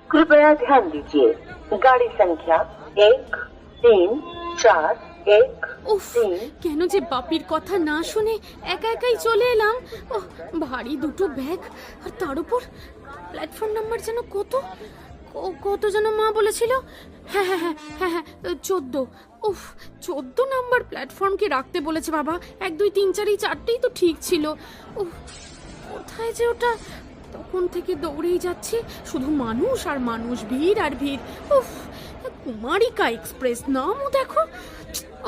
कृपया ध्यान दीजिए, गाड़ी संख्या 1, 3, 4, 1, উফ, 3। কেন যে বাপির কথা না শুনে একা একাই চলে এলাম। ও ভারী দুটো ব্যাগ, আর তার উপর প্ল্যাটফর্ম নাম্বার যেন কত যেন মা বলেছিল। হ্যাঁ হ্যাঁ হ্যাঁ হ্যাঁ হ্যাঁ 14। উফ, 14 নাম্বার প্ল্যাটফর্মকে রাখতে বলেছে বাবা। 1, 2, 3, 4 এই চারটেই তো ঠিক ছিল। উফ, কোথায় যে ওটা? তখন থেকে দৌড়েই যাচ্ছে, শুধু মানুষ আর মানুষ, ভিড় আর ভিড়। উফ, কুমারিকা এক্সপ্রেস নামও দেখো।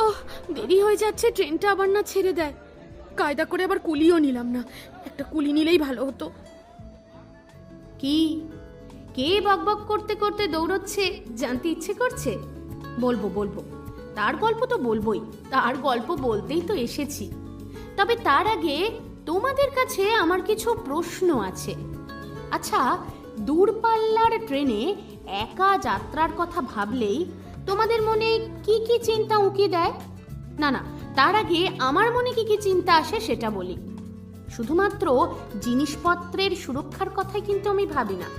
ওহ, দেরি হয়ে যাচ্ছে, ট্রেনটা আবার না ছেড়ে দেয়। কায়দা করে আবার কুলিও নিলাম না, একটা কুলি নিলেই ভালো হতো। কি কে বকবক করতে করতে দৌড়চ্ছে জানতে ইচ্ছে করছে? বলবো, তার গল্প তো বলবোই, তার গল্প বলতেই তো এসেছি। তবে তার আগে তোমাদের কাছে আমার কিছু প্রশ্ন আছে। আচ্ছা, দূরপাল্লার ট্রেনে একা যাত্রার কথা ভাবলেই তোমাদের মনে কি কি চিন্তা উকি দেয়? না, তার আগে আমার মনে কি কি চিন্তা আসে সেটা বলি। শুধুমাত্র জিনিসপত্রের সুরক্ষার কথাই কিন্তু আমি ভাবি না।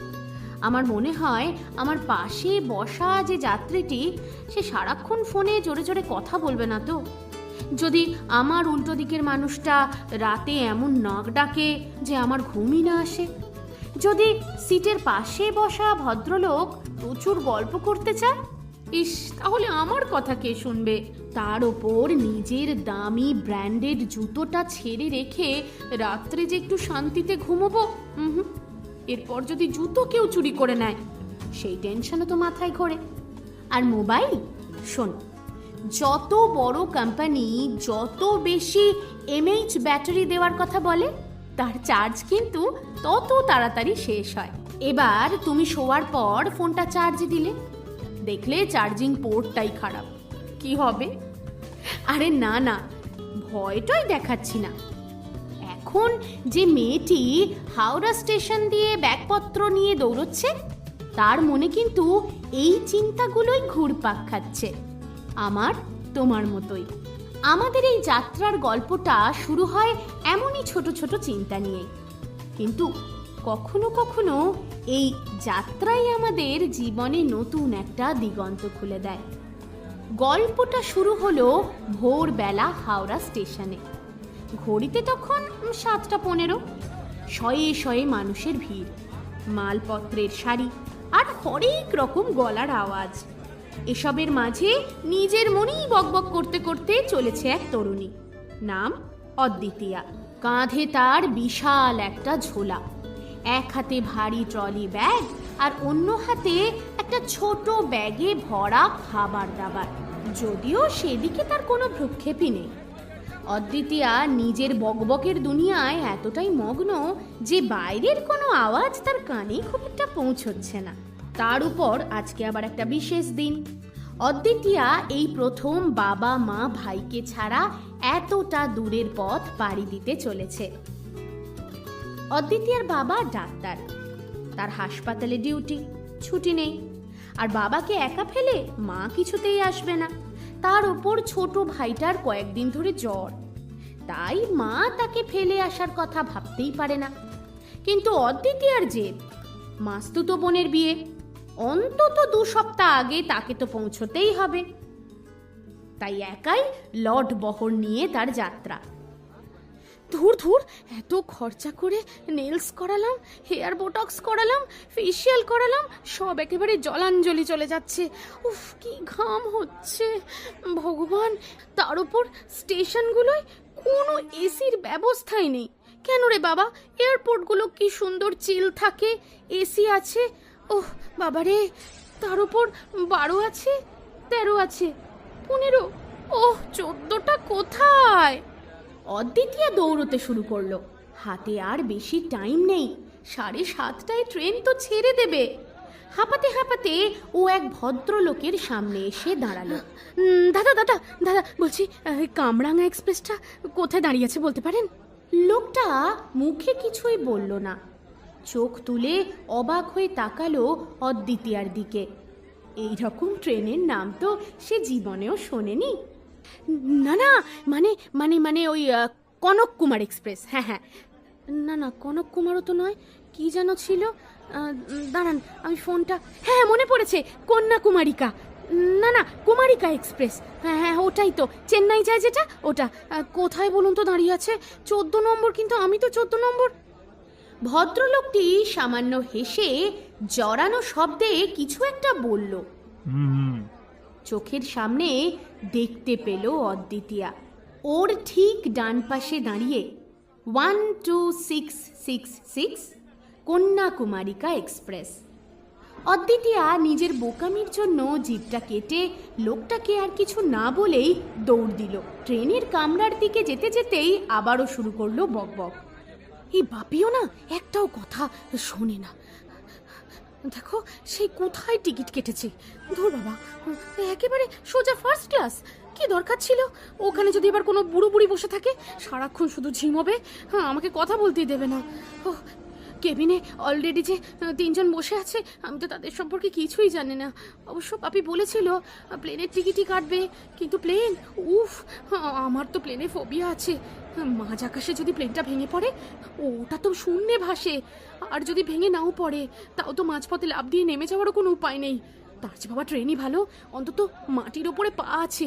আমার মনে হয় আমার পাশে বসা যে যাত্রীটি, সে সারাক্ষণ ফোনে জোরে জোরে কথা বলবে না তো? যদি আমার উল্টো দিকের মানুষটা রাতে এমন নাক ডাকে যে আমার ঘুমই না আসে, যদি সিটের পাশে বসা ভদ্রলোক প্রচুর গল্প করতে চায়, ইস, তাহলে আমার কথা কে শুনবে? তার ওপর নিজের দামি ব্র্যান্ডেড জুতোটা ছেড়ে রেখে রাত্রে যে একটু শান্তিতে ঘুমোবো, এরপর যদি জুতো কেউ চুরি করে নেয়, সেই টেনশনও তো মাথায় ঘোরে। আর মোবাইল, শোন, যত বড় কোম্পানি যত বেশি এমএইচ ব্যাটারি দেওয়ার কথা বলে, তার চার্জ কিন্তু তত তাড়াতাড়ি শেষ হয়। এবার তুমি শোয়ার পর ফোনটা চার্জ দিলে, দেখলে চার্জিং পোর্টটাই খারাপ, কি হবে? আরে না, ভয়টাই দেখাচ্ছি না। এখন যে মেয়েটি হাওড়া স্টেশন দিয়ে ব্যাগপত্র নিয়ে দৌড়চ্ছে, তার মনে কিন্তু এই চিন্তাগুলোই ঘুরপাক খাচ্ছে, আমার তোমার মতোই। আমাদের এই যাত্রার গল্পটা শুরু হয় এমনই ছোট ছোট চিন্তা নিয়ে, কিন্তু কখনো কখনো এই যাত্রাই আমাদের জীবনে নতুন একটা দিগন্ত খুলে দেয়। গল্পটা শুরু হলো ভোরবেলা হাওড়া স্টেশনে। ঘড়িতে তখন 7:15। শয়ে শয়ে মানুষের ভিড়, মালপত্রের সারি, আর হরেক রকম গলার আওয়াজ। এসবের মাঝে নিজের মনেই বকবক করতে করতে চলেছে এক তরুণী, নাম অদ্বিতীয়া। কাঁধে তার বিশাল একটা ঝোলা, এক হাতে ভারী ট্রলি ব্যাগ, আর অন্য হাতে একটা ছোট ব্যাগে ভরা খাবার দাবার। যদিও সেদিকে তার কোনো ভ্রুক্ষেপই নেই। অদ্বিতীয়া নিজের বকবকের দুনিয়ায় এতটাই মগ্ন যে বাইরের কোনো আওয়াজ তার কানে খুব একটা পৌঁছচ্ছে না। তার উপর আজকে আবার একটা বিশেষ দিন। অদ্বিতীয়া এই প্রথম বাবা মা ভাইকে ছাড়া এতটা দূরের পথ পাড়ি দিতে চলেছে। অদ্বিতীয়ার বাবা ডাক্তার, তার হাসপাতালে ডিউটি, ছুটি নেই। আর বাবাকে একা ফেলে মা কিছুতেই আসবে না। তার ওপর ছোট ভাইটার কয়েকদিন ধরে জ্বর, তাই মা তাকে ফেলে আসার কথা ভাবতেই পারে না। কিন্তু অদ্বিতীয়ার জেদ, মাস্তুতো বোনের বিয়ে, অন্তত 2 সপ্তাহ আগে তাকে তো পৌঁছতেই হবে। তাই একাই লট বহর নিয়ে তার যাত্রা। ধুর, এত খরচা করে নেলস করালাম, হেয়ার বোটক্স করালাম, ফেসিয়াল করালাম, সব একেবারে জলাঞ্জলি চলে যাচ্ছে। উফ, কি ঘাম হচ্ছে ভগবান! তার উপর স্টেশনগুলোয় কোনো এসির ব্যবস্থাই নেই। কেন রে বাবা? এয়ারপোর্টগুলো কি সুন্দর চিল থাকে, এসি আছে। ওহ বাবারে, তার উপর 12 আছে, 13 আছে, 15, ওহ 14টা কোথায়? অদ্বিতীয়া দৌড়তে শুরু করলো। হাতে আর বেশি টাইম নেই, 7:30টায় ট্রেন তো ছেড়ে দেবে। হাঁপাতে হাঁপাতে ও এক ভদ্রলোকের সামনে এসে দাঁড়ালো। দাদা বলছি, কামরাঙ্গা এক্সপ্রেসটা কোথায় দাঁড়িয়ে আছে বলতে পারেন? লোকটা মুখে কিছুই বলল না, চোখ তুলে অবাক হয়ে তাকালো অদ্বিতীয়ার দিকে। এই রকম ট্রেনের নাম তো সে জীবনেও শোনেনি। না, মানে ওই কনক কুমার এক্সপ্রেস। হ্যাঁ, না না, কনক কুমারও তো নয়, কি যেন ছিল। দাঁড়ান, আমি ফোনটা, হ্যাঁ মনে পড়েছে, কন্যাকুমারিকা। না না, কুমারিকা এক্সপ্রেস, হ্যাঁ হ্যাঁ ওটাই তো, চেন্নাই যায় যেটা, ওটা। কোথায় বলুন তো দাঁড়িয়ে আছে? 14 নম্বর, কিন্তু আমি তো 14 নম্বর। ভদ্রলোকটি সামান্য হেসে জড়ানো শব্দে কিছু একটা বলল। চোখের সামনে দেখতে পেল অদ্বিতীয়া। ওর ঠিক ডান পাশে দাঁড়িয়ে 12666 কন্যাকুমারিকা এক্সপ্রেস। অদ্বিতীয়া নিজের বোকামির জন্য জিভটা কেটে লোকটাকে আর কিছু না বলেই দৌড় দিল। ট্রেনের কামরার দিকে যেতে যেতেই আবারও শুরু করলো বকবক। এই বাপিও না একটাও কথা শোনে না। দেখো সেই কোথায় টিকিট কেটেছে, ধুর বাবা, একেবারে সোজা ফার্স্ট ক্লাস। কি দরকার ছিল ওখানে? যদি এবার কোনো বুড়ো বুড়ি বসে থাকে, সারাক্ষণ শুধু ঝিমোবে, আমাকে কথা বলতেই দেবে না। ও কেবিনে অলরেডি যে 3 জন বসে আছে, আমি তো তাদের সম্পর্কে কিছুই জানি না। অবশ্য পাপি বলেছিল প্লেনের টিকিটই কাটবে, কিন্তু প্লেন, উফ, আমার তো প্লেনে ফোবিয়া আছে। মাঝ আকাশে যদি প্লেনটা ভেঙে পড়ে, ওটা তো শূন্যে ভাসে, আর যদি ভেঙে নাও পড়ে, তাও তো মাঝপথে লাফ দিয়ে নেমে যাওয়ারও কোনো উপায় নেই। তার চেয়ে বাবা ট্রেনই ভালো, অন্তত মাটির ওপরে পা আছে।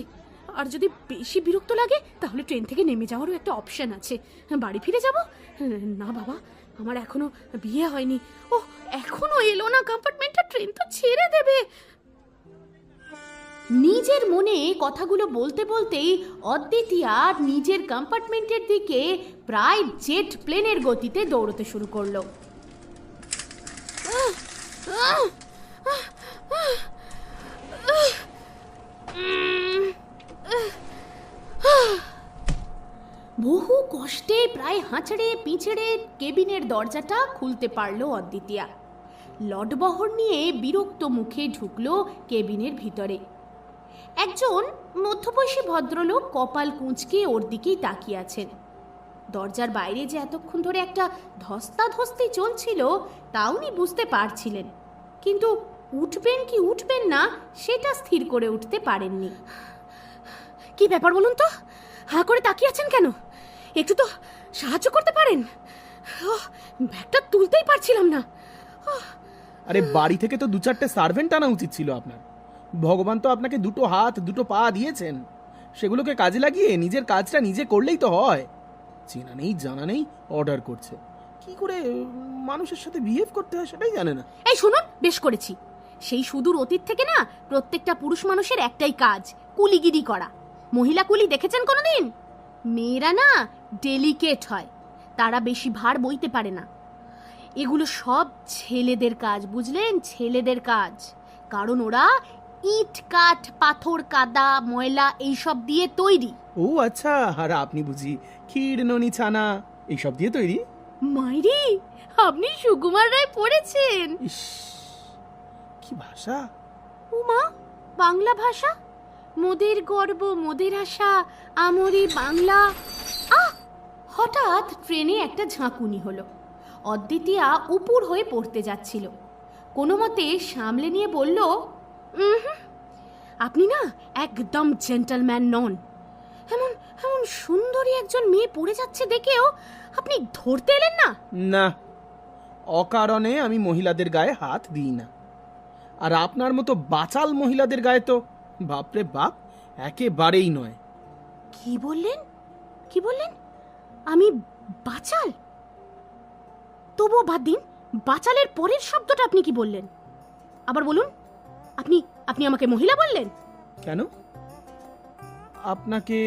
আর যদি বেশি বিরক্ত লাগে, তাহলে ট্রেন থেকে নেমে যাওয়ারও একটা অপশন আছে। বাড়ি ফিরে যাব? না বাবা, আমার এখনো বিয়ে হয়নি। ও এখনো এলো না কম্পার্টমেন্টটা, ট্রেন তো ছেড়ে দেবে। নিজের মনে কথাগুলো বলতে বলতেই অদ্বিতীয়া নিজের কম্পার্টমেন্টের দিকে প্রায় জেট প্লেনের গতিতে দৌড়তে শুরু করলো। বহু কষ্টে প্রায় হাঁচড়ে পিছড়ে কেবিনের দরজাটা খুলতে পারলো অদ্বিতীয়া। লটবহর নিয়ে বিরক্ত মুখে ঢুকলো কেবিনের ভিতরে। একজন মধ্যবয়সী ভদ্রলোক কপাল কুঁচকে ওর দিকেই তাকিয়ে আছেন। দরজার বাইরে যে এতক্ষণ ধরে একটা ধস্তাধস্তি চলছিল, তা উনি বুঝতে পারছিলেন, কিন্তু উঠবেন কি উঠবেন না সেটা স্থির করে উঠতে পারেননি। কি ব্যাপার বলুন তো, হাঁ করে তাকিয়ে আছেন কেন? একটু তো সাহায্য করতে পারেন। ব্যাগটা তুলতেই পারছিলাম না। আরে বাড়ি থেকে তো 2-4টে সার্ভেন্ট আনা উচিত ছিল আপনার। ভগবান তো আপনাকে 2টো হাত 2টো পা দিয়েছেন, সেগুলোকে কাজে লাগিয়ে নিজের কাজটা নিজে করলেই তো হয়। চেনা নেই জানা নেই অর্ডার করছে, কি করে মানুষের সাথে বিহেভ করতে হয় সেটাই জানে না। এই শুনুন, বেশ করেছি। সেই সুদূর অতীত থেকে না প্রত্যেকটা পুরুষ মানুষের একটাই কাজ, কুলিগিরি করা। মহিলা কুলি দেখেছেন কোনোদিন? মেয়েরা না ডেলিকেট হয়, তারা বেশি ভার বইতে পারে না। এগুলো সব ছেলেদের কাজ, বুঝলেন? ছেলেদের কাজ। কারণ ওরা ইট কাঠ পাথর কাদা ময়লা এইসব দিয়ে তৈরি। ও আচ্ছা, আর আপনি বুঝি ক্ষীর ননি ছানা এইসব দিয়ে তৈরি? মাইরি, আপনি সুকুমার রায় পড়েছেন? ইস, কি ভাষা! উমা, বাংলা ভাষা, মোদের গর্ব মোদের আশা, আমরি বাংলা। হঠাৎ ট্রেনে একটা ঝাঁকুনি হলো। অদ্বিতীয়া উপুর হয়ে পড়তে যাচ্ছিল। কোনো মতে সামলে নিয়ে বলল, আপনি না একদম জেন্টলম্যান নন। এমন এমন সুন্দরী একজন মেয়ে পড়ে যাচ্ছে দেখেও আপনি ধরতে এলেন না? না, অকারণে আমি মহিলাদের গায়ে হাত দিই না। আর আপনার মতো বাচাল মহিলাদের গায়ে তো বাপরে বাপ একেবারেই নয়। কি বললেন? কি বললেন? আমি বাচাল? তবুও বাদ দিন, বাচালের পরের শব্দটা আপনি কি বললেন? আবার বলুন। আপনি আপনি আমাকে মহিলা বললেন? কেন? আপনাকে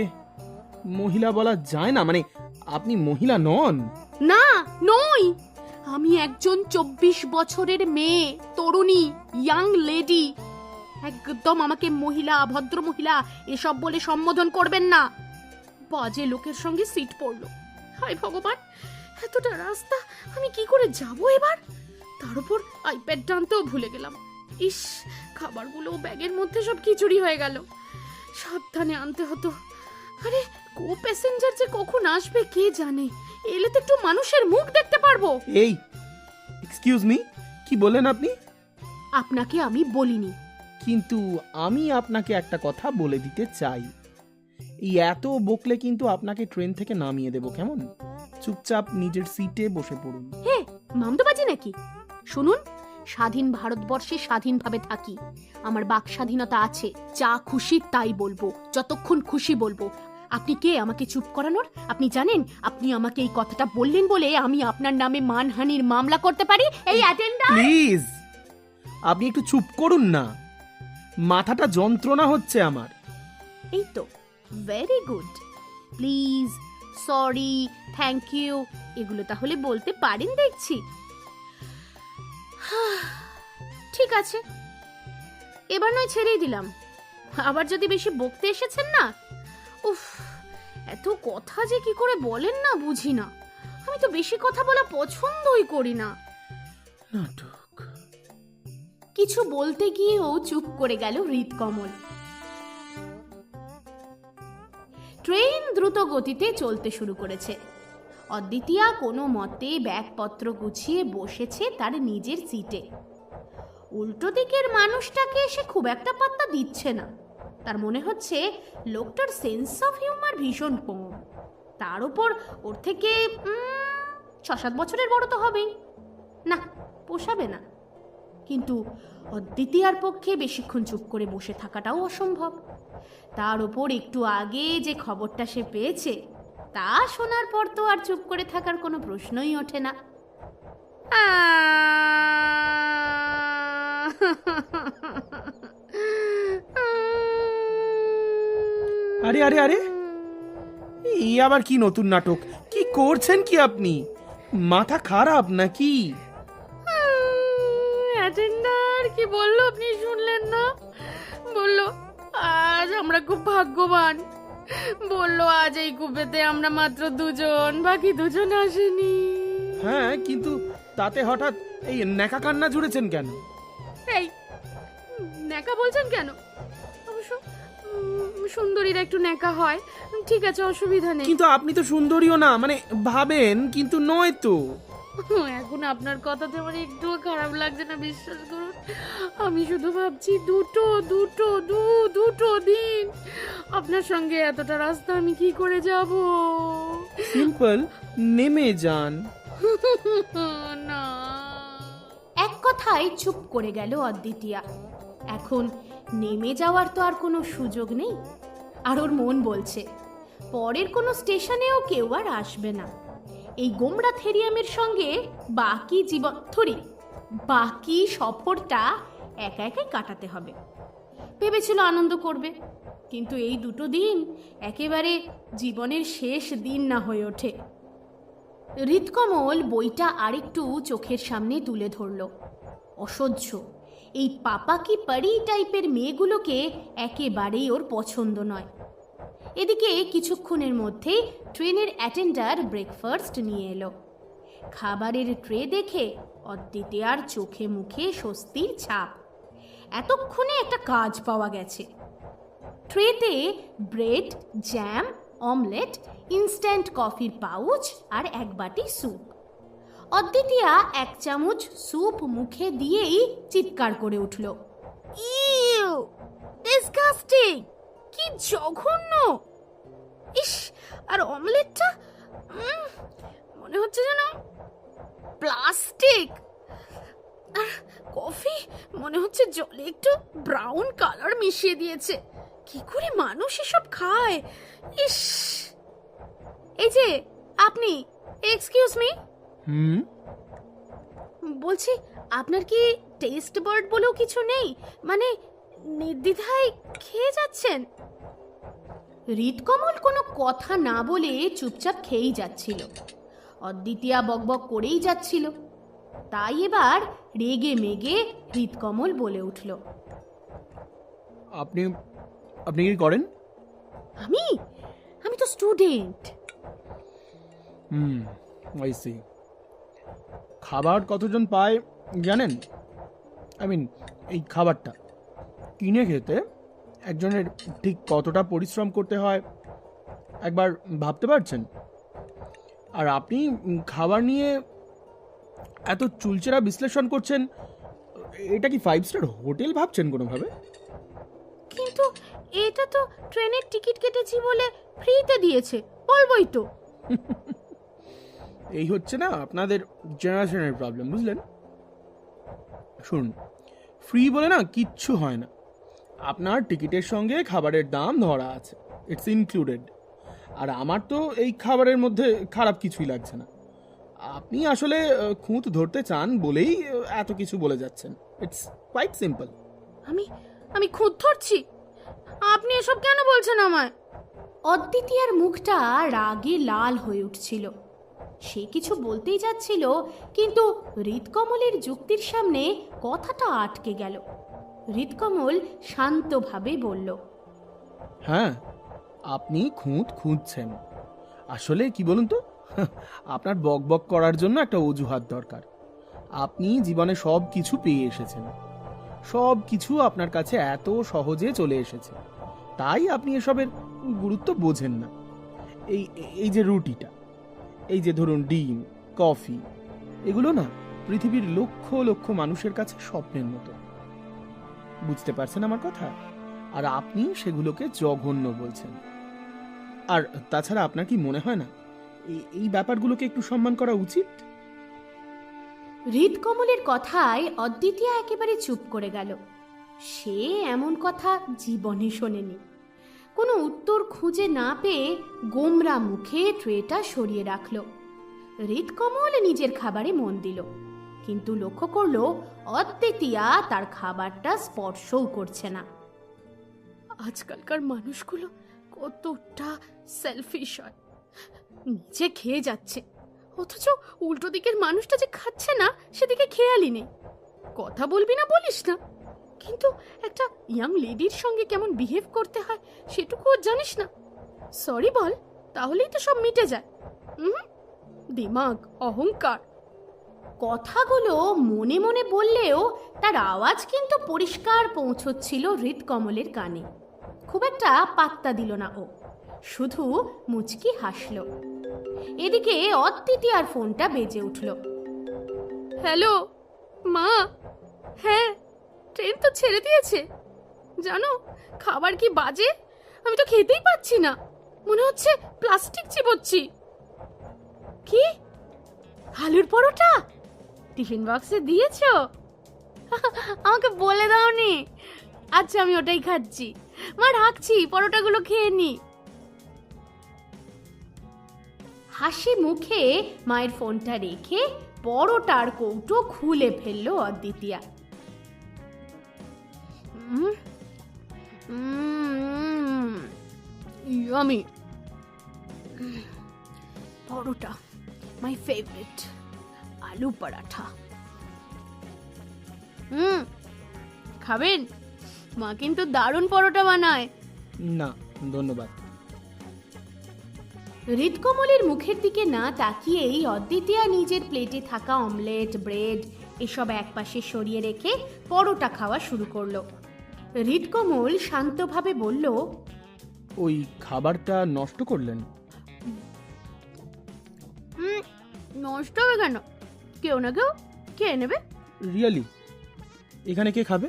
মহিলা বলা যায় না? মানে আপনি মহিলা নন? না, নই। আমি একজন 24 বছরের মেয়ে, তরুণী, ইয়াং লেডি। একদম আমাকে মহিলা, ভদ্র মহিলা এসব বলে সম্বোধন করবেন না। বাজে লোকের সঙ্গে সিট পড়লো। হায় ভগবান, এতটা রাস্তা আমি কি করে যাব এবার? তার উপর আইপ্যাডটা আনতেও ভুলে গেলাম। ইস, খাবারগুলো ব্যাগের মধ্যে সব খিচুড়ি হয়ে গেল। সাবধানে আনতে হতো। আরে কো প্যাসেঞ্জার যে কখন আসবে কে জানে। এলে তো একটু মানুষের মুখ দেখতে পারবো। এই, এক্সকিউজ মি, কি বললেন আপনি? আপনাকে আমি বলিনি। কিন্তু আমি আপনাকে একটা কথা বলে দিতে চাই। এই এত বকলে কিন্তু আপনাকে ট্রেন থেকে নামিয়ে দেব, কেমন? চুপচাপ নিজের সিটে বসে পড়ুন। হে, মামদোবাজি নাকি? শুনুন, স্বাধীন ভারতবর্ষে স্বাধীনভাবে থাকি, আমার বাক স্বাধীনতা আছে, যা খুশি তাই বলবো, যতক্ষণ খুশি বলবো। আপনি কে আমাকে চুপ করানোর? আপনি জানেন, আপনি আমাকে এই কথাটা বললেন বলে আমি আপনার নামে মানহানির মামলা করতে পারি। এই অ্যাটেন্ডার, প্লিজ আপনি একটু চুপ করুন না, মাথাটা যন্ত্রণা হচ্ছে আমার। এই তো, very good. Please, sorry, thank you এগুলো তাহলে বলতে পারেন দেখছি। ঠিক আছে, এবার নয় ছেড়েই দিলাম। আবার যদি বেশি বকতে এসেছেন না, উফ, এত কথা যে কি করে বলেন না বুঝি না। আমি তো বেশি কথা বলা পছন্দই করি না। নাটক। কিছু বলতে গিয়েও চুপ করে গেল হৃদকমল। ট্রেন দ্রুত গতিতে চলতে শুরু করেছে। অদ্বিতীয়া কোনো মতে ব্যাগপত্র গুছিয়ে বসেছে তার নিজের সিটে। উল্টো দিকের মানুষটাকে সে খুব একটা পাত্তা দিচ্ছে না। তার মনে হচ্ছে লোকটার সেন্স অফ হিউমার ভীষণ কম। তার উপর ওর থেকে 6-7 বছরের বড় তো হবেই না, পোষাবে না। কিন্তু অদ্বিতীয়ার পক্ষে বেশিক্ষণ চুপ করে বসে থাকাটাও অসম্ভব। তার উপর একটু আগে যে খবরটা সে পেয়েছে তা শোনার পর তো আর চুপ করে থাকার কোনো প্রশ্নই ওঠে না। আরে আরে আরে, এই আবার কি নতুন নাটক? কি করছেন কি আপনি? মাথা খারাপ নাকি? অ্যাটেন্ডার কি বললো আপনি শুনলেন না? বললো আজ আমরা খুব ভাগ্যবান। বললো আজ এই কুপেতে আমরা মাত্র দুজন, বাকি দুজন আসেনি। হ্যাঁ, কিন্তু তাতে হঠাৎ এই ন্যাকা কান্না জুড়েছেন কেন? এই ন্যাকা বলছেন কেন? অবশ্য সুন্দরীরা একটু ন্যাকা হয়, ঠিক আছে, অসুবিধা নেই। কিন্তু আপনি তো সুন্দরীও না, মানে ভাবেন কিন্তু নয় তো। এখন আপনার কথাতে আমার একটুও খারাপ লাগছে না, বিশ্বাস করুন। আমি শুধু ভাবছি দুটো দিন আপনার সঙ্গে এতটা রাস্তা আমি কি করে যাব। সিম্পল, নেমে যান। না, এক কথায় চুপ করে গেল অদ্বিতীয়া। এখন নেমে যাওয়ার তো আর কোনো সুযোগ নেই। আর ওর মন বলছে পরের কোনো স্টেশনেও কেউ আর আসবে না। এই গোমড়া থেরিয়ামের সঙ্গে বাকি সফরটা একা একাই কাটাতে হবে। ভেবেছিল আনন্দ করবে, কিন্তু এই দুটো দিন একেবারে জীবনের শেষ দিন না হয়ে ওঠে। হৃদকমল বইটা আরেকটু চোখের সামনে তুলে ধরল। অসহ্য এই পাপা কি পারি টাইপের মেয়েগুলোকে একেবারেই ওর পছন্দ নয়। এদিকে কিছুক্ষণের মধ্যে ট্রেনের অ্যাটেন্ডার ব্রেকফাস্ট নিয়ে এলো। খাবারের ট্রে দেখে অদ্বিতীয়ার চোখে মুখে স্বস্তির ছাপ। এতক্ষণে একটা কাজ পাওয়া গেছে। ট্রেতে ব্রেড, জ্যাম, অমলেট, ইনস্ট্যান্ট কফির পাউচ আর এক বাটি স্যুপ। অদ্বিতীয়া 1 চামচ স্যুপ মুখে দিয়েই চিৎকার করে উঠল, ইউ, ডিসগাস্টিং, কি জঘন্য! ইস, আর অমলেটটা মনে হচ্ছে যেন প্লাস্টিক। আর কফি মনে হচ্ছে জলে একটু ব্রাউন কালার মিশিয়ে দিয়েছে। কি করে মানুষ এসব খায়? ইস! এই যে আপনি, এক্সকিউজ মি, বলছি আপনার কি টেস্ট বার্ড বলেও কিছু নেই? মানে নির্দ্বিধায় খেয়ে যাচ্ছেন। হৃদকমল কোনো কথা না বলে চুপচাপ খেয়েই যাচ্ছিল। অদ্বিতীয়া বকবক করেই যাচ্ছিল। তাই এবার রেগে মেগে হৃদকমল বলে উঠল, আপনি আপনি কি করেন? আমি তো স্টুডেন্ট। I C. খাবার কতজন পায় জানেন? এই খাবারটা কিনে খেতে একজনের ঠিক কতটা পরিশ্রম করতে হয় একবার ভাবতে পারছেন? আর আপনি খাবার নিয়ে এত চুলচেরা বিশ্লেষণ করছেন, এটা কি 5 স্টার হোটেল ভাবছেন কোনোভাবে? কিন্তু এটা তো ট্রেনের টিকিট কেটেছি বলে ফ্রিতে দিয়েছে, বলবোই তো। এই হচ্ছে না আপনাদের জেনারেশনের প্রবলেম, বুঝলেন? শুনুন, ফ্রি বলে না কিচ্ছু হয় না। আপনার টিকিটের সঙ্গে খাবারের দাম ধরা আছে, ইটস ইনক্লুডেড। আর আমার তো এই খাবারের মধ্যে খারাপ কিছুই লাগছে না। আপনি আসলে খুঁত ধরতে চান বলেই এত কিছু বলে যাচ্ছেন। It's quite simple. আমি আমি খুদ ধরছি? আপনি এসব কেন বলছেন আমায়? অদ্বিতীয়ার মুখটা রাগে লাল হয়ে উঠছিল। সে কিছু বলতেই যাচ্ছিল, কিন্তু হৃদকমলের যুক্তির সামনে কথাটা আটকে গেল। হৃদকমল শান্তভাবে বলল, হ্যাঁ, আপনি খুঁত খুঁজছেন। আসলে কি বলুন তো, আপনার বক বক করার জন্য একটা অজুহাত দরকার। আপনি জীবনে সব কিছু পেয়ে এসেছেন, সব কিছু আপনার কাছে এত সহজে চলে এসেছে, তাই আপনি এসবের গুরুত্ব বোঝেন না। এই এই যে রুটিটা, এই যে ধরুন ডিম, কফি, এগুলো না পৃথিবীর লক্ষ লক্ষ মানুষের কাছে স্বপ্নের মতো। বুঝতে পারছেন আমার কথা? আর আপনি সেগুলোকে জঘন্য বলছেন। আর তাছাড়া আপনার কি মনে হয় না এই ব্যাপারগুলোকে একটু সম্মান করা উচিত? হৃদকমলের কথায় অদ্বিতীয়া একেবারে চুপ করে গেল। সে এমন কথা জীবনে শোনেনি। কোনো উত্তর খুঁজে না পেয়ে গোমরা মুখে ট্রেটা সরিয়ে রাখল। হৃদকমল নিজের খাবারে মন দিল, কিন্তু লক্ষ্য করল অদ্বিতীয়া তার খাবারটা স্পর্শও করছে না। আজকালকার মানুষগুলো কতটা সেলফিশ হয়, নিজে খেয়ে যাচ্ছে, অথচ উল্টো দিকের মানুষটা যে খাচ্ছে না সেদিকে খেয়ালই নেই। কথা বলবি না বলিস না, কিন্তু একটা ইয়াং লেডির সঙ্গে কেমন বিহেভ করতে হয় সেটুকুও জানিস না। সরি বল, তাহলেই তো সব মিটে যায়। দিমাগ, অহংকার। কথাগুলো মনে মনে বললেও তার আওয়াজ কিন্তু পরিষ্কার পৌঁছচ্ছিল হৃদকমলের কানে। খুব একটা পাত্তা দিল না ও, শুধু মুচকি হাসল। এদিকে অদ্বিতীয়ার ফোনটা বেজে উঠল। হ্যালো মা, হ্যাঁ ট্রেন তো ছেড়ে দিয়েছে। জানো খাবার কি বাজে, আমি তো খেতেই পাচ্ছি না, মনে হচ্ছে প্লাস্টিক চিবোচ্ছি। কি আলুর পরোটা টিফিন বক্সে দিয়েছো? আমাকে বলে দাওনি। আচ্ছা আমি ওটাই খাচ্ছি। মা রাখছি, পরোটাগুলো খেয়ে নি। হাসি মুখে মায়ের ফোনটা রেখে পরোটার কৌটো খুলে ফেলল অদ্বিতীয়া। ইয়ামি পরোটা, মাই ফেভারিট আলু পরাঠা। খাবেন? মা কিন্তু দারুণ পরোটা বানায়। না ধন্যবাদ। হৃদকমলের মুখের দিকে না তাকিয়েই অদ্বিতীয়া নিজের প্লেটে থাকা অমলেট, ব্রেড এসব একপাশে সরিয়ে রেখে পরোটা খাওয়া শুরু করলো। হৃদকমল শান্তভাবে বলল, ওই খাবারটা নষ্ট করলেন? নষ্ট হবে কেন? কেউ না কেউ খেয়ে নেবে। রিয়েলি? এখানে কে খাবে?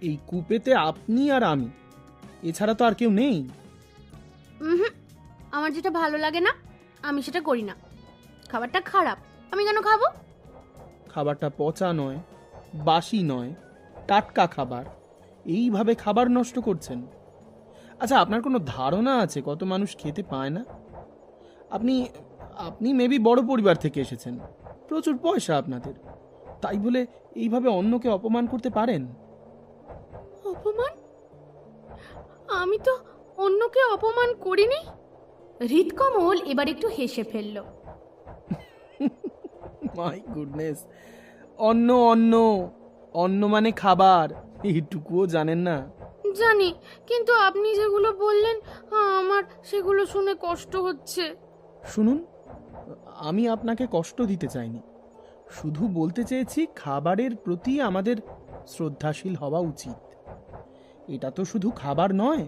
এই কুপেতে আপনি আর আমি, এছাড়া তো আর কেউ নেই। আমার যেটা ভালো লাগে না আমি সেটা করি না। খাবারটা খারাপ, আমি কেন খাবো? খাবারটা পচা নয়, বাসি নয়, টাটকা খাবার। এইভাবে খাবার নষ্ট করছেন? আচ্ছা, আপনার কোনো ধারণা আছে কত মানুষ খেতে পায় না? আপনি আপনি মেবি বড় পরিবার থেকে এসেছেন, প্রচুর পয়সা আপনাদের, তাই বলে এইভাবে অন্যকে অপমান করতে পারেন? অপমান? আমি তো অন্যকে অপমান করিনি। হৃদকমল এবার একটু হেসে ফেলল। মাই গুডনেস, অন্ন অন্ন অন্ন মানে খাবার, এইটুকুও জানেন না? জানি, কিন্তু আপনি যেগুলো বললেন আমার সেগুলো শুনে কষ্ট হচ্ছে। শুনুন, আমি আপনাকে কষ্ট দিতে চাইনি, শুধু বলতে চেয়েছি খাবারের প্রতি আমাদের শ্রদ্ধাশীল হওয়া উচিত। এটা তো শুধু খাবার নয়,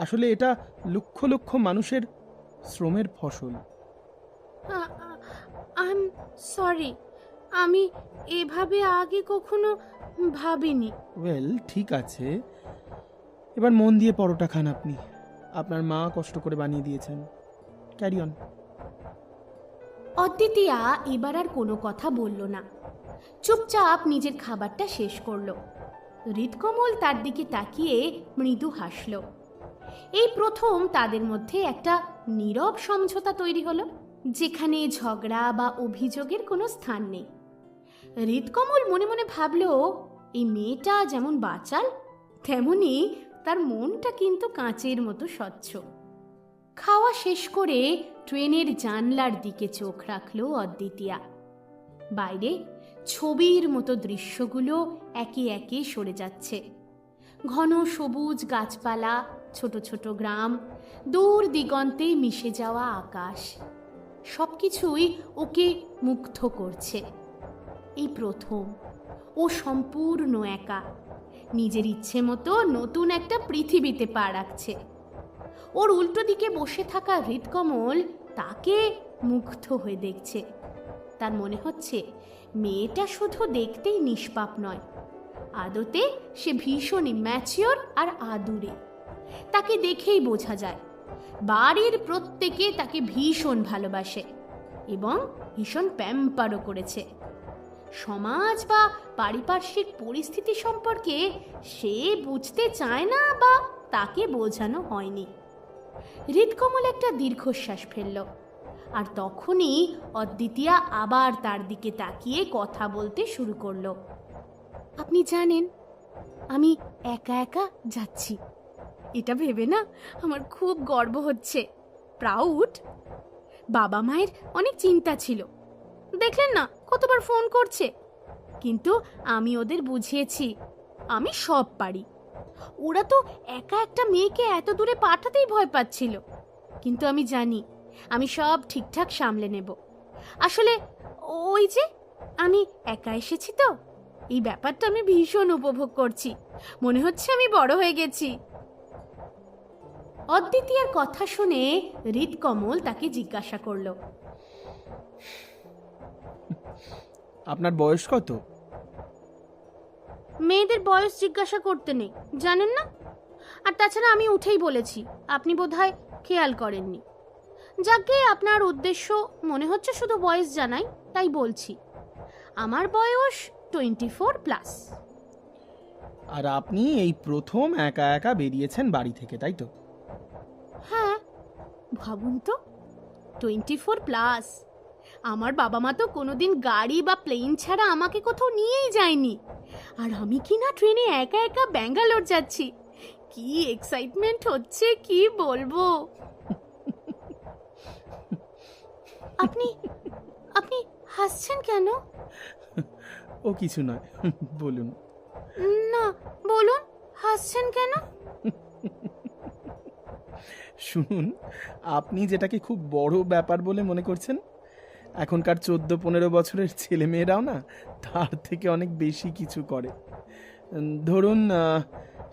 আসলে এটা লক্ষ লক্ষ মানুষের শ্রমের ফসল। আই এম সরি, আমি এভাবে আগে কখনো ভাবিনি। ওয়েল, ঠিক আছে, এবার মন দিয়ে পরোটা খান। আপনি, আপনার মা কষ্ট করে বানিয়ে দিয়েছেন। Carry on. অদ্বিতীয়া এবার আর কোনো কথা বলল না, চুপচাপ নিজের খাবারটা শেষ করলো। হৃদকমল তার দিকে তাকিয়ে মৃদু হাসল। এই প্রথম তাদের মধ্যে একটা নীরব সমঝোতা তৈরি হলো, যেখানে ঝগড়া বা অভিযোগের কোনো স্থান নেই। হৃদকমল মনে মনে ভাবল, এই মেয়েটা যেমন বাচাল, তেমনি তার মনটা কিন্তু কাঁচের মতো স্বচ্ছ। খাওয়া শেষ করে ট্রেনের জানলার দিকে চোখ রাখল অদ্বিতীয়া। বাইরে ছবির মতো দৃশ্যগুলো একে একে সরে যাচ্ছে। ঘন সবুজ গাছপালা, ছোট ছোট গ্রাম, দূর দিগন্তে মিশে যাওয়া আকাশ, সবকিছুই ওকে মুগ্ধ করছে। এই প্রথম ও সম্পূর্ণ একা নিজের ইচ্ছে মতো নতুন একটা পৃথিবীতে পা রাখছে। ওর উল্টো দিকে বসে থাকা হৃদকমল তাকে মুগ্ধ হয়ে দেখছে। তার মনে হচ্ছে মেয়েটা শুধু দেখতেই নিষ্পাপ নয়, আদতে সে ভীষণই ম্যাচিওর আর আদুরে। তাকে দেখেই বোঝা যায় বাড়ির প্রত্যেকে তাকে ভীষণ ভালোবাসে এবং ভীষণ প্যাম্পারও করেছে। সমাজ বা পারিপার্শ্বিক পরিস্থিতি সম্পর্কে সে বুঝতে চায় না বা তাকে বোঝানো হয়নি। হৃদকমল একটা দীর্ঘশ্বাস ফেলল, আর তখনই অদ্বিতীয়া আবার তার দিকে তাকিয়ে কথা বলতে শুরু করলো। আপনি জানেন, আমি একা একা যাচ্ছি। এটা ভেবে না আমার খুব গর্ব হচ্ছে, প্রাউড। বাবা মায়ের অনেক চিন্তা ছিল, দেখলেন না কতবার ফোন করছে, কিন্তু আমি ওদের বুঝিয়েছি আমি সব পারি। ওরা তো একা একটা মেয়েকে এত দূরে পাঠাতেই ভয় পাচ্ছিল, কিন্তু আমি জানি আমি সব ঠিকঠাক সামলে নেব। আসলে ওই যে আমি একা এসেছি তো, এই ব্যাপারটা আমি ভীষণ উপভোগ করছি, মনে হচ্ছে আমি বড় হয়ে গেছি। অদ্বিতীয়ার কথা শুনে হৃদকমল তাকে জিজ্ঞাসা করল, আপনার বয়স কত? মেয়েদের বয়স জিজ্ঞাসা করতে নেই, জানেন না? আর তাছাড়া আমি উঠেই বলেছি, আপনি বোধহয় খেয়াল করেননি। যাকে আপনার উদ্দেশ্য মনে হচ্ছে শুধু বয়স জানাই, তাই বলছি। আমার বয়স 24+। আর আপনি এই প্রথম একা একা বেরিয়েছেন বাড়ি থেকে, তাই তো? হ্যাঁ, ভাবুন তো, 24+। আমার বাবা মা তো কোনোদিন গাড়ি বা প্লেন ছাড়া আমাকে কোথাও নিয়েই যায়নি, আর আমি কি না ট্রেনে একা একা ব্যাঙ্গালোর যাচ্ছি। কি এক্সাইটমেন্ট হচ্ছে, কি বলবো। আপনি আপনি হাসছেন কেন? ও কিছু নয়, বলুন। না, বলুন, হাসছেন কেন? শুনুন, আপনি যেটাকে খুব বড় ব্যাপার বলে মনে করছেন, এখনকার 14-15 বছরের ছেলে মেয়েরাও না তার থেকে অনেক বেশি কিছু করে। ধরুন,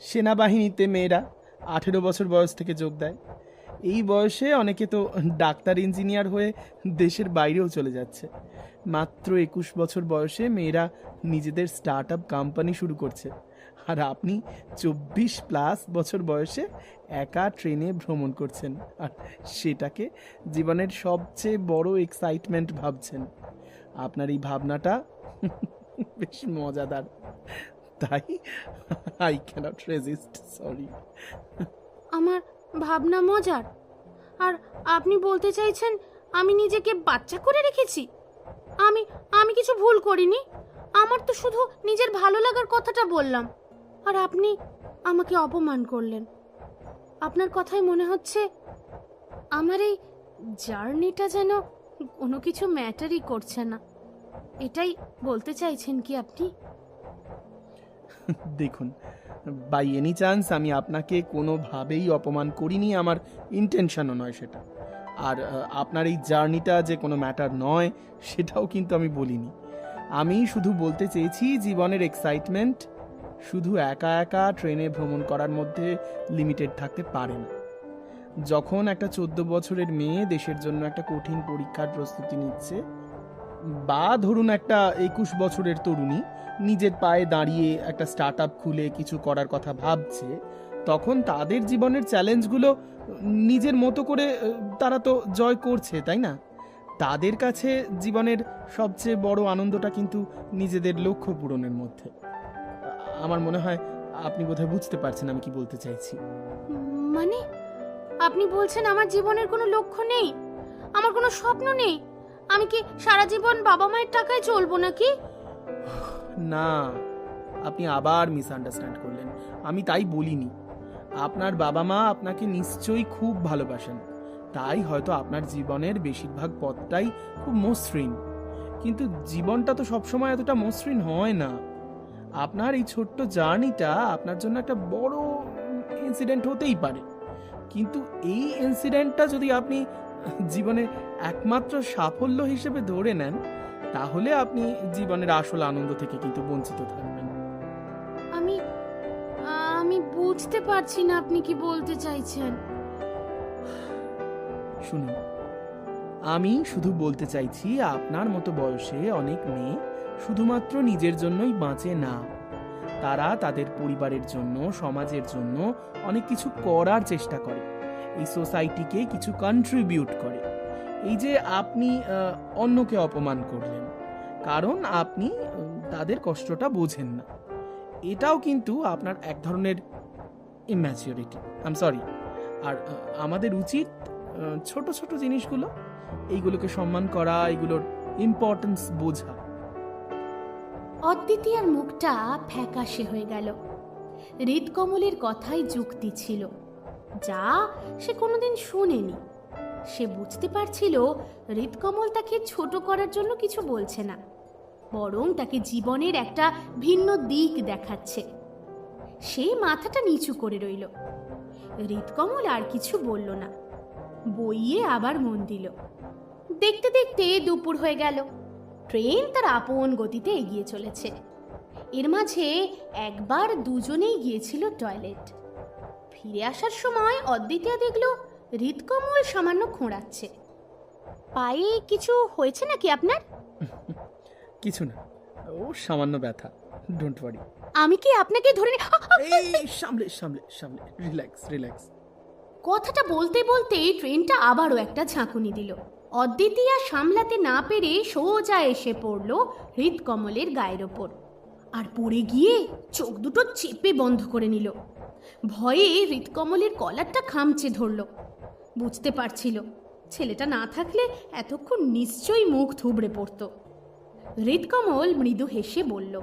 সেনাবাহিনীতে মেয়েরা 18 বছর বয়স থেকে যোগ দেয়। এই বয়সে অনেকে তো ডাক্তার, ইঞ্জিনিয়ার হয়ে দেশের বাইরেও চলে যাচ্ছে। মাত্র 21 বছর বয়সে মেয়েরা নিজেদের স্টার্ট আপ কোম্পানি শুরু করছে, আর আপনি 24+ বছর বয়সে একা ট্রেনে ভ্রমণ করছেন, আর সেটাকে জীবনের সবচেয়ে বড় এক্সাইটমেন্ট ভাবছেন। আপনার এই ভাবনাটা বেশ মজাদার, তাই আই ক্যানট রেজিস্ট, সরি। আমার ভাবনা মজার, আর আপনি বলতে চাইছেন আমি নিজেকে বাচ্চা করে রেখেছি? আমি আমি কিছু ভুল করিনি, আমার তো শুধু নিজের ভালো লাগার কথাটা বললাম, আর আপনি আমাকে অপমান করলেন। আপনার কথায় মনে হচ্ছে আমার এই জার্নিটা যেন কোনো কিছু ম্যাটারই করছে না। এটাই বলতে চাইছেন কি আপনি? দেখুন, বাই এনি চান্স আমি আপনাকে কোনোভাবেই অপমান করিনি, আমার ইন্টেনশনও নয় সেটা। আর আপনার এই জার্নিটা যে কোনো ম্যাটার নয় সেটাও কিন্তু আমি বলিনি। আমি শুধু বলতে চেয়েছি জীবনের এক্সাইটমেন্ট শুধু একা একা ট্রেনে ভ্রমণ করার মধ্যে লিমিটেড থাকতে পারে না। যখন একটা 14 বছরের মেয়ে দেশের জন্য একটা কঠিন পরীক্ষার প্রস্তুতি নিচ্ছে, বা ধরুন একটা 21 বছরের তরুণী নিজের পায়ে দাঁড়িয়ে একটা স্টার্ট আপ খুলে কিছু করার কথা ভাবছে, তখন তাদের জীবনের চ্যালেঞ্জগুলো নিজের মতো করে তারা তো জয় করছে, তাই না? তাদের কাছে জীবনের সবচেয়ে বড় আনন্দটা কিন্তু নিজেদের লক্ষ্য পূরণের মধ্যে। আমার মনে হয় আপনি বোধহয় বুঝতে পারছেন আমি কি বলতে চাইছি। মানে আপনি বলছেন আমার জীবনের কোনো লক্ষ্য নেই, আমার কোনো স্বপ্ন নেই? আমি কি সারা জীবন বাবা মায়ের টাকায় চলবো নাকি? না, আপনি আবার মিসআন্ডারস্ট্যান্ড করলেন। আমি তাই বলিনি। আপনার বাবা মা আপনাকে নিশ্চয়ই খুব ভালোবাসেন, তাই হয়তো আপনার জীবনের বেশিরভাগ পথটাই খুব মসৃণ। কিন্তু জীবনটা তো সবসময় এতটা মসৃণ হয় না। আপনার এই ছোট্ট জার্নিটা আপনার জন্য একটা বড় ইনসিডেন্ট হতেই পারে, কিন্তু এই ইনসিডেন্টটা যদি আপনি জীবনের একমাত্র সাফল্য হিসেবে ধরে নেন, তাহলে আপনি জীবনের আসল আনন্দ থেকে কিন্তু বঞ্চিত থাকবেন। আমি আমি বুঝতে পারছি না আপনি কি বলতে চাইছেন। শুনুন, আমি শুধু বলতে চাইছি আপনার মতো বয়সে অনেক মেয়ে শুধুমাত্র নিজের জন্যই বাঁচে না, তারা তাদের পরিবারের জন্য, সমাজের জন্য অনেক কিছু করার চেষ্টা করে, এই সোসাইটিকে কিছু কন্ট্রিবিউট করে। এই যে আপনি অন্যকে অপমান করলেন কারণ আপনি তাদের কষ্টটা বোঝেন না, এটাও কিন্তু আপনার এক ধরনের ইম্যাচিউরিটি। I am sorry. আর আমাদের উচিত ছোট ছোট জিনিসগুলো, এইগুলোকে সম্মান করা, এগুলোর ইম্পর্টেন্স বোঝা। অদ্বিতীয়ার মুখটা ফ্যাকাশে হয়ে গেল। হৃদকমলের কথাই যুক্তি ছিল, যা সে কোনোদিন শোনেনি। সে বুঝতে পারছিল হৃদকমল তাকে ছোট করার জন্য কিছু বলছে না, বরং তাকে জীবনের একটা ভিন্ন দিক দেখাচ্ছে। সে মাথাটা নিচু করে রইল। হৃদকমল আর কিছু বলল না, বইয়ে আবার মন দিল। দেখতে দেখতে দুপুর হয়ে গেল। ট্রেন তার আপন গতিতে এগিয়ে চলেছে। এর মাঝে একবার দুজনেই গিয়েছিল টয়লেট। ফিরে আসার সময় অদ্বিতীয়া দেখল হৃদকমল সামান্য খোঁড়াচ্ছে। পায়ে কিছু হয়েছে নাকি আপনার? কিছু না, ও সামান্য ব্যথা, ডোন্ট ওয়ারি। আমি কি আপনাকে ধরে এই সামলে সামলে সামলে, রিল্যাক্স রিল্যাক্স। কথাটা বলতে বলতে ট্রেনটা আবারও একটা ঝাঁকুনি দিল। অদ্বিতীয়া সামলাতে না পেরে সোজা এসে পড়ল হৃদকমলের গায়ের ওপর, আর পড়ে গিয়ে চোখ দুটো চেপে বন্ধ করে নিল। ভয়ে হৃদকমলের কলারটা খামচে ধরল। বুঝতে পারছিল ছেলেটা না থাকলে এতক্ষণ নিশ্চয়ই মুখ থুবড়ে পড়ত। হৃদকমল মৃদু হেসে বলল,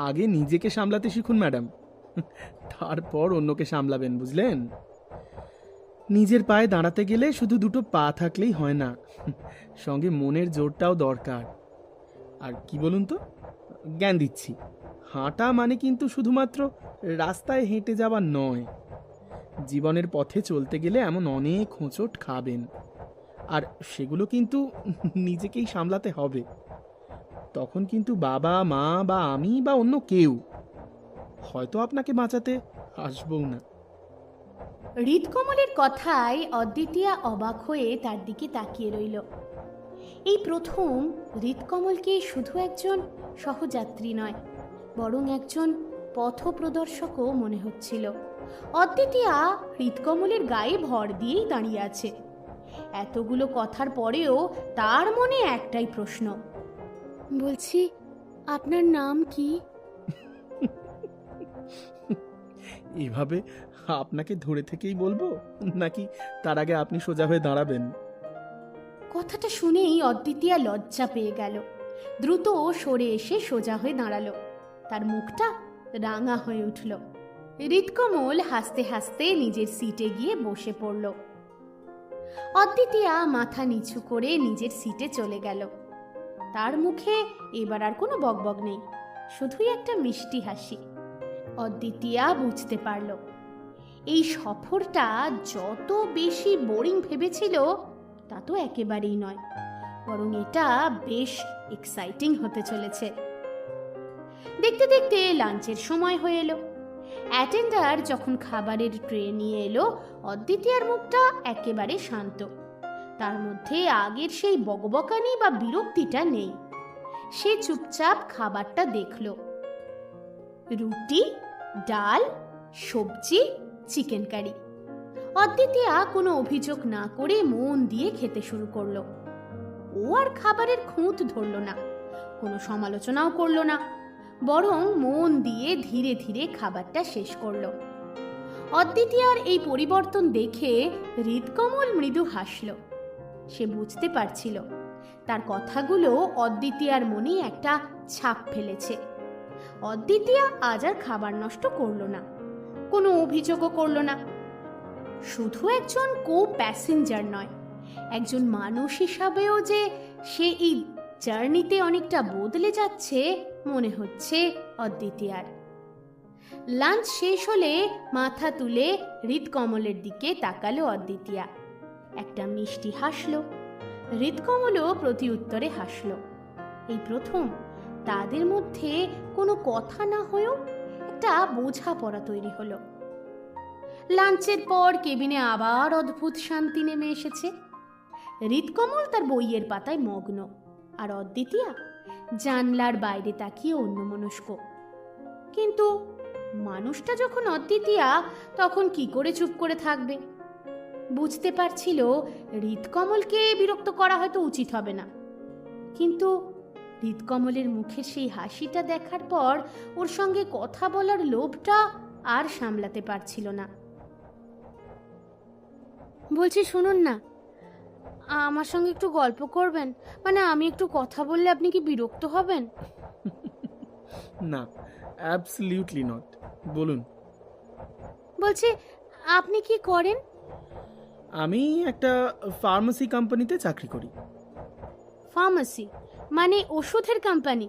আগে নিজেকে সামলাতে শিখুন ম্যাডাম, তারপর অন্যকে সামলাবেন, বুঝলেন? নিজের পায়ে দাঁড়াতে গেলে শুধু দুটো পা থাকলেই হয় না, সঙ্গে মনের জোরটাও দরকার। আর কি বলুন তো, জ্ঞান দিচ্ছি, হাঁটা মানে কিন্তু শুধুমাত্র রাস্তায় হেঁটে যাওয়া নয়। জীবনের পথে চলতে গেলে এমন অনেক হোঁচট খাবেন, আর সেগুলো কিন্তু নিজেকেই সামলাতে হবে। তখন কিন্তু বাবা মা বা আমি বা অন্য কেউ হয়তো আপনাকে বাঁচাতে আসবও না। হৃদকমলের কথায় অদ্বিতীয়া অবাক হয়ে তার দিকে তাকিয়ে রইল। এই প্রথম হৃদকমলকে শুধু একজন সহযাত্রী নয়, বরং একজন পথপ্রদর্শকও মনে হচ্ছিল। অদ্বিতীয়া হৃদকমলের গায়ে ভর দিয়েই দাঁড়িয়ে আছে। এতগুলো কথার পরেও তার মনে একটাই প্রশ্ন, বলছি আপনার নাম কি? এভাবে আপনাকে ধরে থেকেই বলবো, নাকি তার আগে আপনি সোজা হয়ে দাঁড়াবেন? কথাটা শুনেই অদ্বিতীয়া লজ্জা পেয়ে গেল। দ্রুত সরে এসে সোজা হয়ে দাঁড়ালো। তার মুখটা রাঙা হয়ে উঠল। হৃদকমল হাসতে হাসতে নিজের সিটে গিয়ে বসে পড়ল। অদ্বিতীয়া মাথা নিচু করে নিজের সিটে চলে গেল। তার মুখে এবার আর কোনো বকবক নেই, শুধুই একটা মিষ্টি হাসি। অদ্বিতীয়া বুঝতে পারল এই সফরটা যত বেশি বোরিং ভেবেছিল তা তো একেবারেই নয়, বরং এটা বেশ এক্সাইটিং হতে চলেছে। দেখতে দেখতে লাঞ্চের সময় হয়ে এলো। অ্যাটেন্ডার যখন খাবারের ট্রে নিয়ে এলো, অদ্বিতীয়ার মুখটা একেবারে শান্ত। তার মধ্যে আগের সেই বকবকানি বা বিরক্তিটা নেই। সে চুপচাপ খাবারটা দেখল। রুটি, ডাল, সবজি, চিকেন কারি। অদ্বিতীয়া কোনো অভিযোগ না করে মন দিয়ে খেতে শুরু করলো। ও আর খাবারের খুঁত ধরল না, কোনো সমালোচনাও করলো না, বরং মন দিয়ে ধীরে ধীরে খাবারটা শেষ করলো। অদ্বিতীয়ার এই পরিবর্তন দেখে হৃদকমল মৃদু হাসল। সে বুঝতে পারছিল তার কথাগুলো অদ্বিতীয়ার মনে একটা ছাপ ফেলেছে। অদ্বিতীয়া আজ আর খাবার নষ্ট করলো না, কোনো অভিযোগও করলো না। শুধু একজন কো প্যাসেঞ্জার নয়, একজন মানুষ হিসাবেও যে সে এই জার্নিতে অনেকটা বদলে যাচ্ছে মনে হচ্ছে অদ্বিতীয়ার। লাঞ্চ শেষ হলে মাথা তুলে হৃদকমলের দিকে তাকালো অদ্বিতীয়া। একটা মিষ্টি হাসলো। হৃদকমলও প্রতি উত্তরে হাসলো। এই প্রথম তাদের মধ্যে কোনো কথা না হয়েও একটা বোঝাপড়া তৈরি হলো। লাঞ্চের পর কেবিনে আবার অদ্ভুত শান্তি নেমে এসেছে। হৃদকমল তার বইয়ের পাতায় মগ্ন, আর অদ্বিতীয়া জানলার বাইরে তাকিয়ে অন্যমনস্ক। কিন্তু মানুষটা যখন অদ্বিতীয়া, তখন কি করে চুপ করে থাকবে? বুঝতে পারছিল হৃদকমলকে বিরক্ত করা হয়তো উচিত হবে না, কিন্তু হৃদকমলের মুখের সেই হাসিটা দেখার পর ওর সঙ্গে কথা বলার লোভটা আর সামলাতে পারছিল না। বলছি শুনুন না, আমার সঙ্গে একটু গল্প করবেন? মানে আমি একটু কথা বললে আপনি কি বিরক্ত হবেন? না, অ্যাবসলিউটলি নট। বলুন। বলছি আপনি কি করেন? আমি একটা ফার্মেসি কোম্পানিতে চাকরি করি। ফার্মেসি মানে ওষুধের কোম্পানি?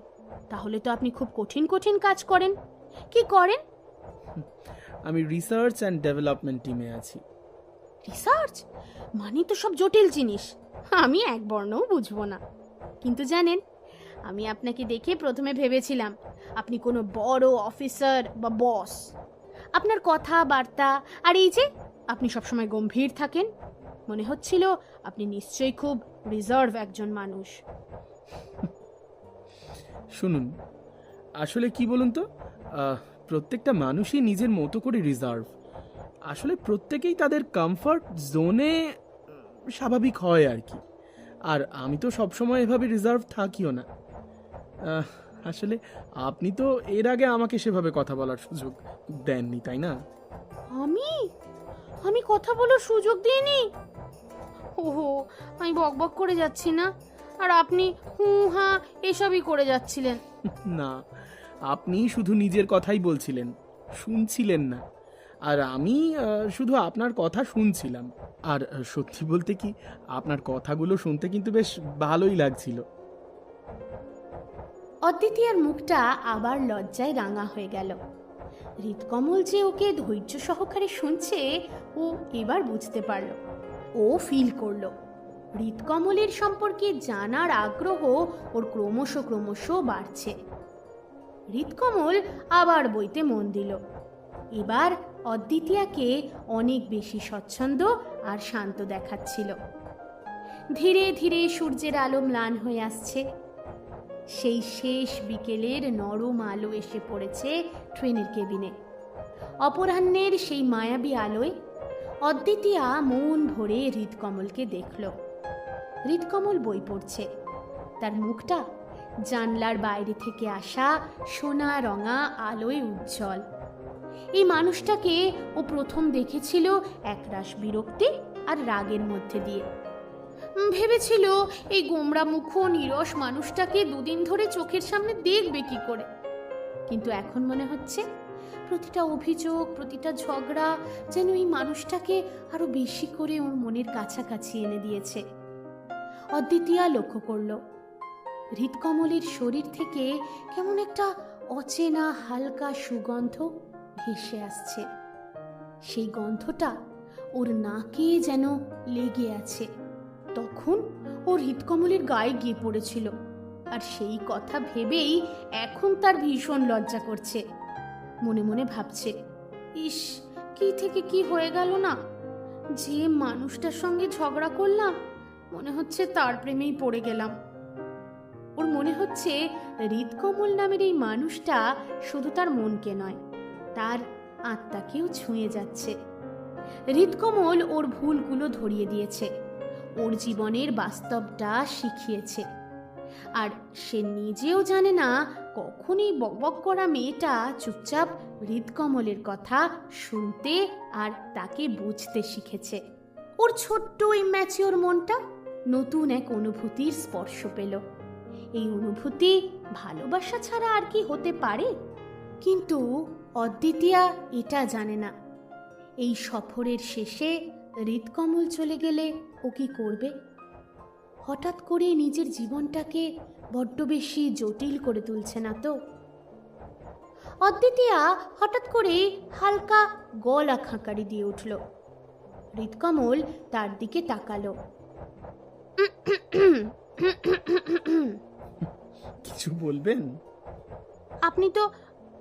তাহলে তো আপনি খুব কঠিন কঠিন কাজ করেন। কি করেন? আমি রিসার্চ অ্যান্ড ডেভেলপমেন্ট টিমে আছি। রিসার্চ মানে তো সব জটিল জিনিস, আমি এক বর্ণও বুঝবো না। কিন্তু জানেন, আমি আপনাকে দেখে প্রথমে ভেবেছিলাম আপনি কোনো বড় অফিসার বা বস। আপনার কথাবার্তা আর এই যে আপনি সবসময় গম্ভীর থাকেন, মনে হচ্ছিল আপনি নিশ্চয়ই খুব রিজার্ভ একজন মানুষ। শুনুন, আসলে কি বলুন তো, প্রত্যেকটা মানুষই নিজের মতো করে রিজার্ভ। আসলে প্রত্যেকেই তাদের কমফর্ট জোনে স্বাভাবিক হয় আর কি। আর আমি তো সবসময় এভাবে রিজার্ভ থাকিও না। আসলে আপনি তো এর আগে আমাকে সেভাবে কথা বলার সুযোগ দেননি, তাই না? আমি কথা বলার সুযোগ দিইনি? ওহো, আমি বকবক করে যাচ্ছি না? আর আপনি হু হা এসবই করে যাচ্ছিলেন। না, আপনি শুধু নিজের কথাই বলছিলেন, শুনছিলেন না। আর আমি শুধু আপনার কথা শুনছিলাম। আর সত্যি বলতে কি, আপনার কথাগুলো শুনতে কিন্তু বেশ ভালোই লাগছিল। অদ্বিতীয়ার মুখটা আবার লজ্জায় রাঙা হয়ে গেল। হৃদকমল যে ওকে ধৈর্য সহকারে শুনছে ও এবার বুঝতে পারল। ও ফিল করল হৃদকমলের সম্পর্কে জানার আগ্রহ ওর ক্রমশ ক্রমশ বাড়ছে। হৃদকমল আবার বইতে মন দিল। এবার অদ্বিতীয়াকে অনেক বেশি স্বচ্ছন্দ আর শান্ত দেখাচ্ছিল। ধীরে ধীরে সূর্যের আলো ম্লান হয়ে আসছে। সেই শেষ বিকেলের নরম আলো এসে পড়েছে ট্রেনের কেবিনে। অপরাহ্নের সেই মায়াবী আলোয় অদ্বিতীয়া মন ভরে হৃদকমলকে দেখল। হৃদকমল বই পড়ছে, তার মুখটা জানলার বাইরে থেকে আসা সোনা রঙা আলোয় উজ্জ্বল। এই মানুষটাকে ও প্রথম দেখেছিল একরাশ বিরক্তি আর রাগের মধ্যে দিয়ে। ভেবেছিল এই গোমরা মুখ নিরস মানুষটাকে দুদিন ধরে চোখের সামনে দেখবে কি করে। কিন্তু এখন মনে হচ্ছে প্রতিটা অভিযোগ, প্রতিটা ঝগড়া যেন এই মানুষটাকে আরো বেশি করে ওর মনের কাছাকাছি এনে দিয়েছে। অদ্বিতীয়া লক্ষ্য করল হৃদকমলের শরীর থেকে কেমন একটা অচেনা হালকা সুগন্ধ ভেসে আসছে। সেই গন্ধটা ওর নাকে যেন লেগে আছে। তখন ওর হৃদকমলের গায়ে গিয়ে পড়েছিল, আর সেই কথা ভেবেই এখন তার ভীষণ লজ্জা করছে। মনে মনে ভাবছে, ইস, কি থেকে কি হয়ে গেল না? যে মানুষটার সঙ্গে ঝগড়া করলাম, মনে হচ্ছে তার প্রেমেই পড়ে গেলাম। ওর মনে হচ্ছে হৃদকমল নামের এই মানুষটা শুধু তার মনকে নয়, তার আত্মাকেও ছুঁয়ে যাচ্ছে। হৃদকমল ওর ভুলগুলো ধরিয়ে দিয়েছে, ওর জীবনের বাস্তবটা শিখিয়েছে। আর সে নিজেও জানে না কখন এই বকবক করা মেয়েটা চুপচাপ হৃদকমলের কথা শুনতে আর তাকে বুঝতে শিখেছে। ওর ছোট্ট ইম্যাচিওর মনটা নতুন এক অনুভূতির স্পর্শ পেল। এই অনুভূতি ভালোবাসা ছাড়া আর কি হতে পারে? কিন্তু অদ্বিতীয়া এটা জানে না, এই সফরের শেষে হৃদকমল চলে গেলে ও কি করবে। হঠাৎ করে নিজের জীবনটাকে বড্ড বেশি জটিল করে তুলছে না তো? অদ্বিতীয়া হঠাৎ করে হালকা গলা খাঁকারি দিয়ে উঠল। হৃদকমল তার দিকে তাকালো। কিছু বলবেন? আপনি তো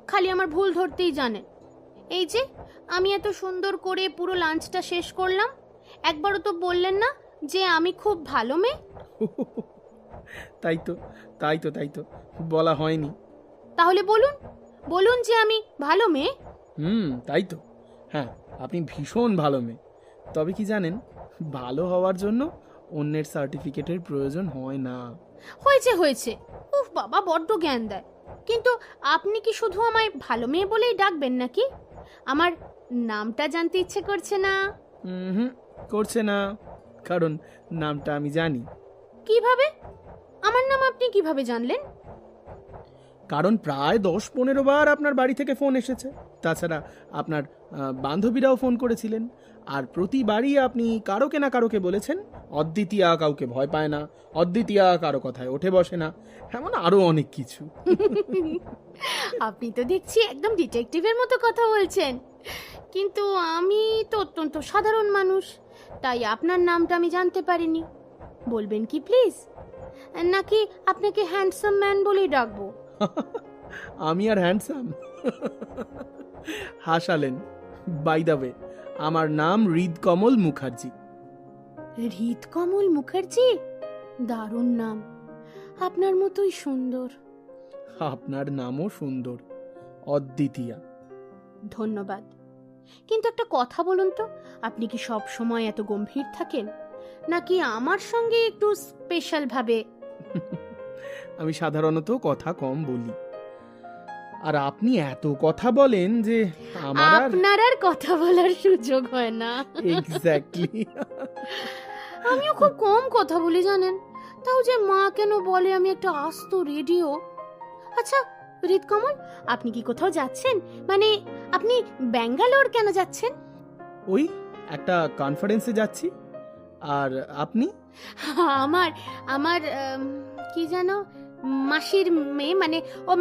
খালি আমার ভুল ধরতেই জানেন। এই যে আমি এত সুন্দর করে পুরো লাঞ্চটা শেষ করলাম, একবারও তো বললেন না যে আমি খুব ভালো মেয়ে। তাই তো তাই তো তাই তো বলা হয়নি। তাহলে বলুন বলুন যে আমি ভালো মেয়ে। তাই তো। হ্যাঁ, আপনি ভীষণ ভালো মেয়ে। তবে কি জানেন, ভালো হওয়ার জন্য অন্যের সার্টিফিকেটের প্রয়োজন হয় না। হয়েছে হয়েছে, উফ বাবা বড্ড জ্ঞান দেয়। কিন্তু আপনি কি শুধু আমায় ভালো মেয়ে বলেই ডাকবেন নাকি? আমার নামটা জানতে ইচ্ছে করছে না? করছে না, কারণ নামটা আমি জানি। কিভাবে? আমার নাম আপনি কিভাবে জানলেন? কারণ প্রায় 10-15 বার আপনার বাড়ি থেকে ফোন এসেছে। তাছাড়া আপনার বান্ধবীরাও ফোন করেছিলেন, আর প্রতিবারই আপনি কারোকে না কারোকে বলেছেন অদ্বিতীয়া কাউকে ভয় পায় না, অদ্বিতীয়া কারো কথায় ওঠে বসে না, এমন আরো অনেক কিছু। আপনি তো দেখছি একদম ডিটেকটিভের মতো কথা বলছেন। কিন্তু আমি তো অত্যন্ত সাধারণ মানুষ, তাই আপনার নামটা আমি জানতে পারিনি। বলবেন কি প্লিজ? নাকি আপনাকে হ্যান্ডসাম ম্যান বলেই ডাকবো? আমি আর হ্যান্ডসাম? হাসালেন। বাই দ্য ওয়ে, আমার নাম হৃদকমল মুখার্জি। হৃদকমল মুখার্জি? দারুণ নাম, আপনার মতোই সুন্দর। আপনার নামও সুন্দর, অদ্বিতীয়া। ধন্যবাদ। কিন্তু একটা কথা বলুন তো, আপনি কি সব সময় এত গম্ভীর থাকেন, নাকি আমার সঙ্গে একটু স্পেশাল ভাবে? আমি সাধারণত কথা কম বলি, আর আপনি এত কথা বলেন যে আপনার আর কথা বলার সুযোগ হয় না। এক্স্যাক্টলি। আমিও খুব কম কথা বলি জানেন, তাও যে মা কেন বলে আমি একটা আস্ত রেডিও। আচ্ছা হৃদকমল, আপনি কি কোথাও যাচ্ছেন? মানে আপনি ব্যাঙ্গালোর কেন যাচ্ছেন? ওই একটা কনফারেন্সে যাচ্ছি। আর আপনি? আমার আমার কি জানো, মাসির মেয়ে, মানে ও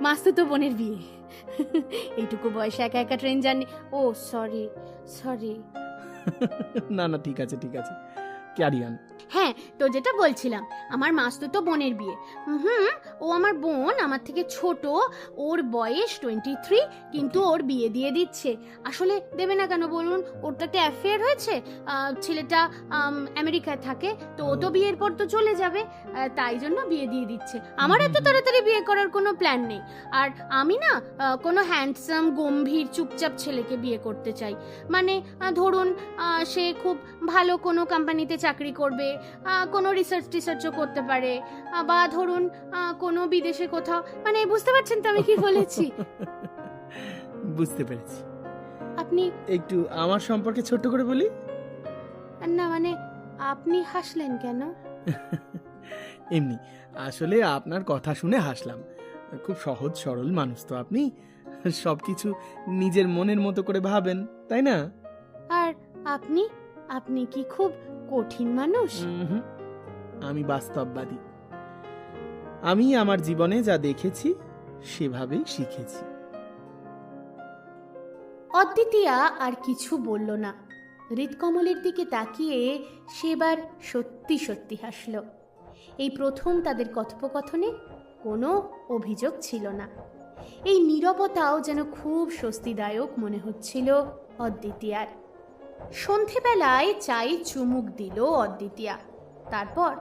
মাস্তুতো বোনের বিয়ে। এইটুকু বয়সে একা একা ট্রেন জার্নি। ও সরি সরি। না না, ঠিক আছে ঠিক আছে, ক্যারি অন। হ্যাঁ, তো যেটা বলছিলাম, আমার মাস্তুতো বোনের বিয়ে। ও আমার বোন, আমার থেকে ছোট, ওর বয়স 23, কিন্তু ওর বিয়ে দিয়ে দিচ্ছে। আসলে দেবে না কেন বলুন? ওর তো একটা অ্যাফেয়ার হয়েছে, ছেলেটা আমেরিকায় থাকে, তো ও তো বিয়ের পর তো চলে যাবে, তাই জন্য বিয়ে দিয়ে দিচ্ছে। আমার এত তাড়াতাড়ি বিয়ে করার কোনো প্ল্যান নেই। আর আমি না কোনো হ্যান্ডসাম গম্ভীর চুপচাপ ছেলেকে বিয়ে করতে চাই। মানে ধরুন সে খুব ভালো কোনো কোম্পানিতে চাকরি করবে, কোনো রিসার্চও করতে পারে, বা ধরুন কোনো বিদেশে কোথাও, মানে বুঝতে পারছেন তো আমি কি বলেছি? বুঝতে পেরেছি। আপনি একটু আমার সম্পর্কে ছোট্ট করে বলি না, মানে আপনি হাসলেন কেন? এমনি, আসলে আপনার কথা শুনে হাসলাম। খুব সহজ সরল মানুষ তো আপনি, সবকিছু নিজের মনের মতো করে ভাবেন, তাই না? আর আপনি আপনি কি খুব কঠিন মানুষ? আমি বাস্তববাদী। আমি আমার জীবনে যা দেখেছি সেভাবেই শিখেছি। অদ্বিতীয়া আর কিছু বলল না। হৃদকমলের দিকে তাকিয়ে সেবার সত্যি সত্যি হাসল। এই প্রথম তাদের কথোপকথনে কোনো অভিযোগ ছিল না। এই নীরবতাও যেন খুব স্বস্তিদায়ক মনে হচ্ছিল অদ্বিতীয়ার। সন্ধেবেলায় চায়ে চুমুক দিল অদ্বিতীয়া। তারপর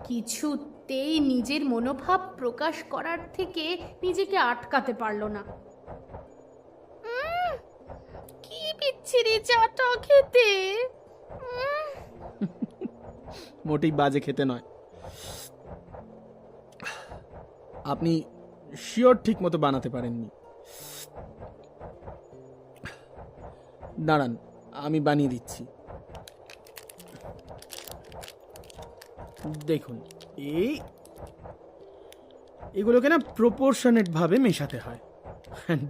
কিছুতেই নিজের মনোভাব প্রকাশ করার থেকে নিজেকে আটকাতে পারল না। কি যাচ্ছি রে চাটা খেতে। মোটেই বাজে খেতে নয়। আপনি শিওর ঠিক মতো বানাতে পারেননি। দাঁড়ান, আমি বানিয়ে দিচ্ছি। দেখুন, এগুলোকে না প্রপোর্শনেট ভাবে মেশাতে হয়।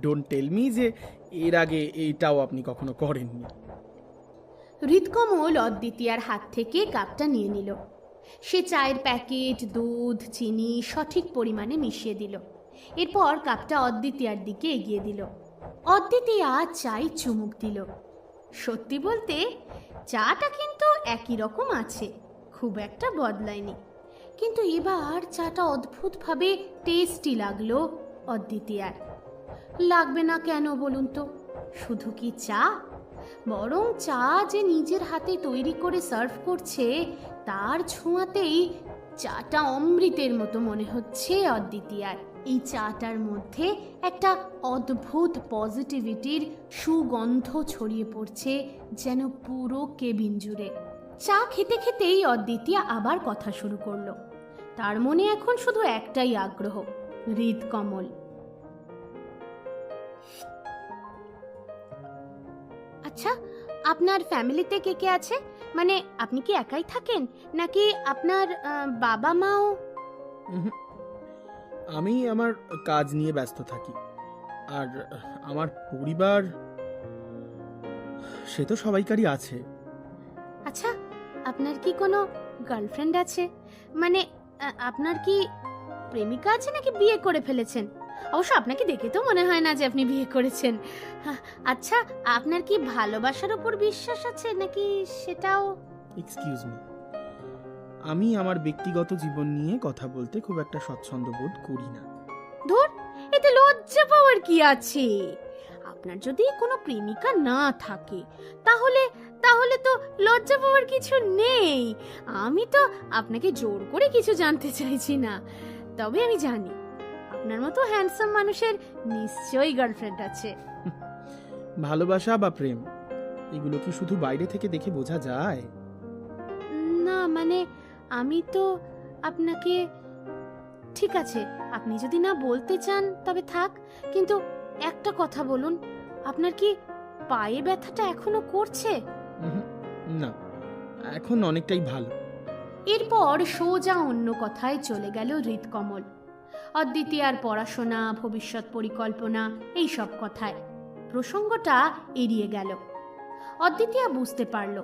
ডোন্ট টেল মি যে এর আগে এইটাও আপনি কখনো করেননি। হৃদকমল অদ্বিতীয়ার হাত থেকে কাপটা নিয়ে নিল। সে চায়ের প্যাকেট, দুধ, চিনি সঠিক পরিমাণে মিশিয়ে দিল। এরপর কাপটা অদ্বিতীয়ার দিকে এগিয়ে দিল। অদ্বিতীয়া চাই চুমুক দিল। সত্যি বলতে চাটা কিন্তু একই রকম আছে, খুব একটা বদলায়নি। কিন্তু এবার চাটা অদ্ভুতভাবে টেস্টি লাগলো অদ্বিতীয়ার। লাগবে না কেন বলুন তো? শুধু কি চা, বরং চা যে নিজের হাতে তৈরি করে সার্ভ করছে তার ছোঁয়াতেই চাটা অমৃতের মতো মনে হচ্ছে অদ্বিতীয়ার। এই চাটার মধ্যে একটা অদ্ভুত পজিটিভিটির সুগন্ধ ছড়িয়ে পড়ছে যেন পুরো কেবিন জুড়ে। চা খেতে খেতেই অদ্বিতীয়া আবার কথা শুরু করলো। তার মনে এখন শুধু একটাই আগ্রহ, হৃদকমল। আচ্ছা, আপনার ফ্যামিলিতে কে কে আছে? মানে আপনি কি একাই থাকেন নাকি আপনার বাবা মাও? আমি আমার কাজ নিয়ে ব্যস্ত থাকি, আর আমার পরিবার সে তো সবাইকারই আছে। আচ্ছা, আপনার কি কোনো গার্লফ্রেন্ড আছে? মানে আপনার কি প্রেমিকা আছে নাকি বিয়ে করে ফেলেছেন? অবশ্য আপনাকে দেখে তো মনে হয় না যে আপনি বিয়ে করেছেন। আচ্ছা, আপনার কি ভালোবাসার উপর বিশ্বাস আছে নাকি সেটাও? এক্সকিউজ মি, আমি আমার ব্যক্তিগত জীবন নিয়ে কথা বলতে খুব একটা স্বচ্ছন্দ বোধ করি না। ধুর, এতে লজ্জা পাওয়ার কি আছে? আপনার যদি কোনো প্রেমিকা না থাকে তাহলে তাহলে তো লজ্জা পাওয়ার কিছু নেই। আমি তো আপনাকে জোর করে কিছু জানতে চাইছি না। তবে আমি জানি আপনার মতো হ্যান্ডসাম মানুষের নিশ্চয়ই গার্লফ্রেন্ড আছে। ভালোবাসা বা প্রেম এগুলো কি শুধু বাইরে থেকে দেখে বোঝা যায়? না, মানে আমি তো আপনাকে... ঠিক আছে, আপনি যদি না বলতে চান তবে থাক, কিন্তু একটা কথা বলুন, আপনার কি পায়ে ব্যথাটা এখনো করছে? না, এখন অনেকটাই ভালো। এরপর সোজা অন্য কথায় চলে গেল হৃদকমল। অদ্বিতীয়ার পড়াশোনা, ভবিষ্যৎ পরিকল্পনা, এই সব কথায় প্রসঙ্গটা এড়িয়ে গেল। অদ্বিতীয়া বুঝতে পারল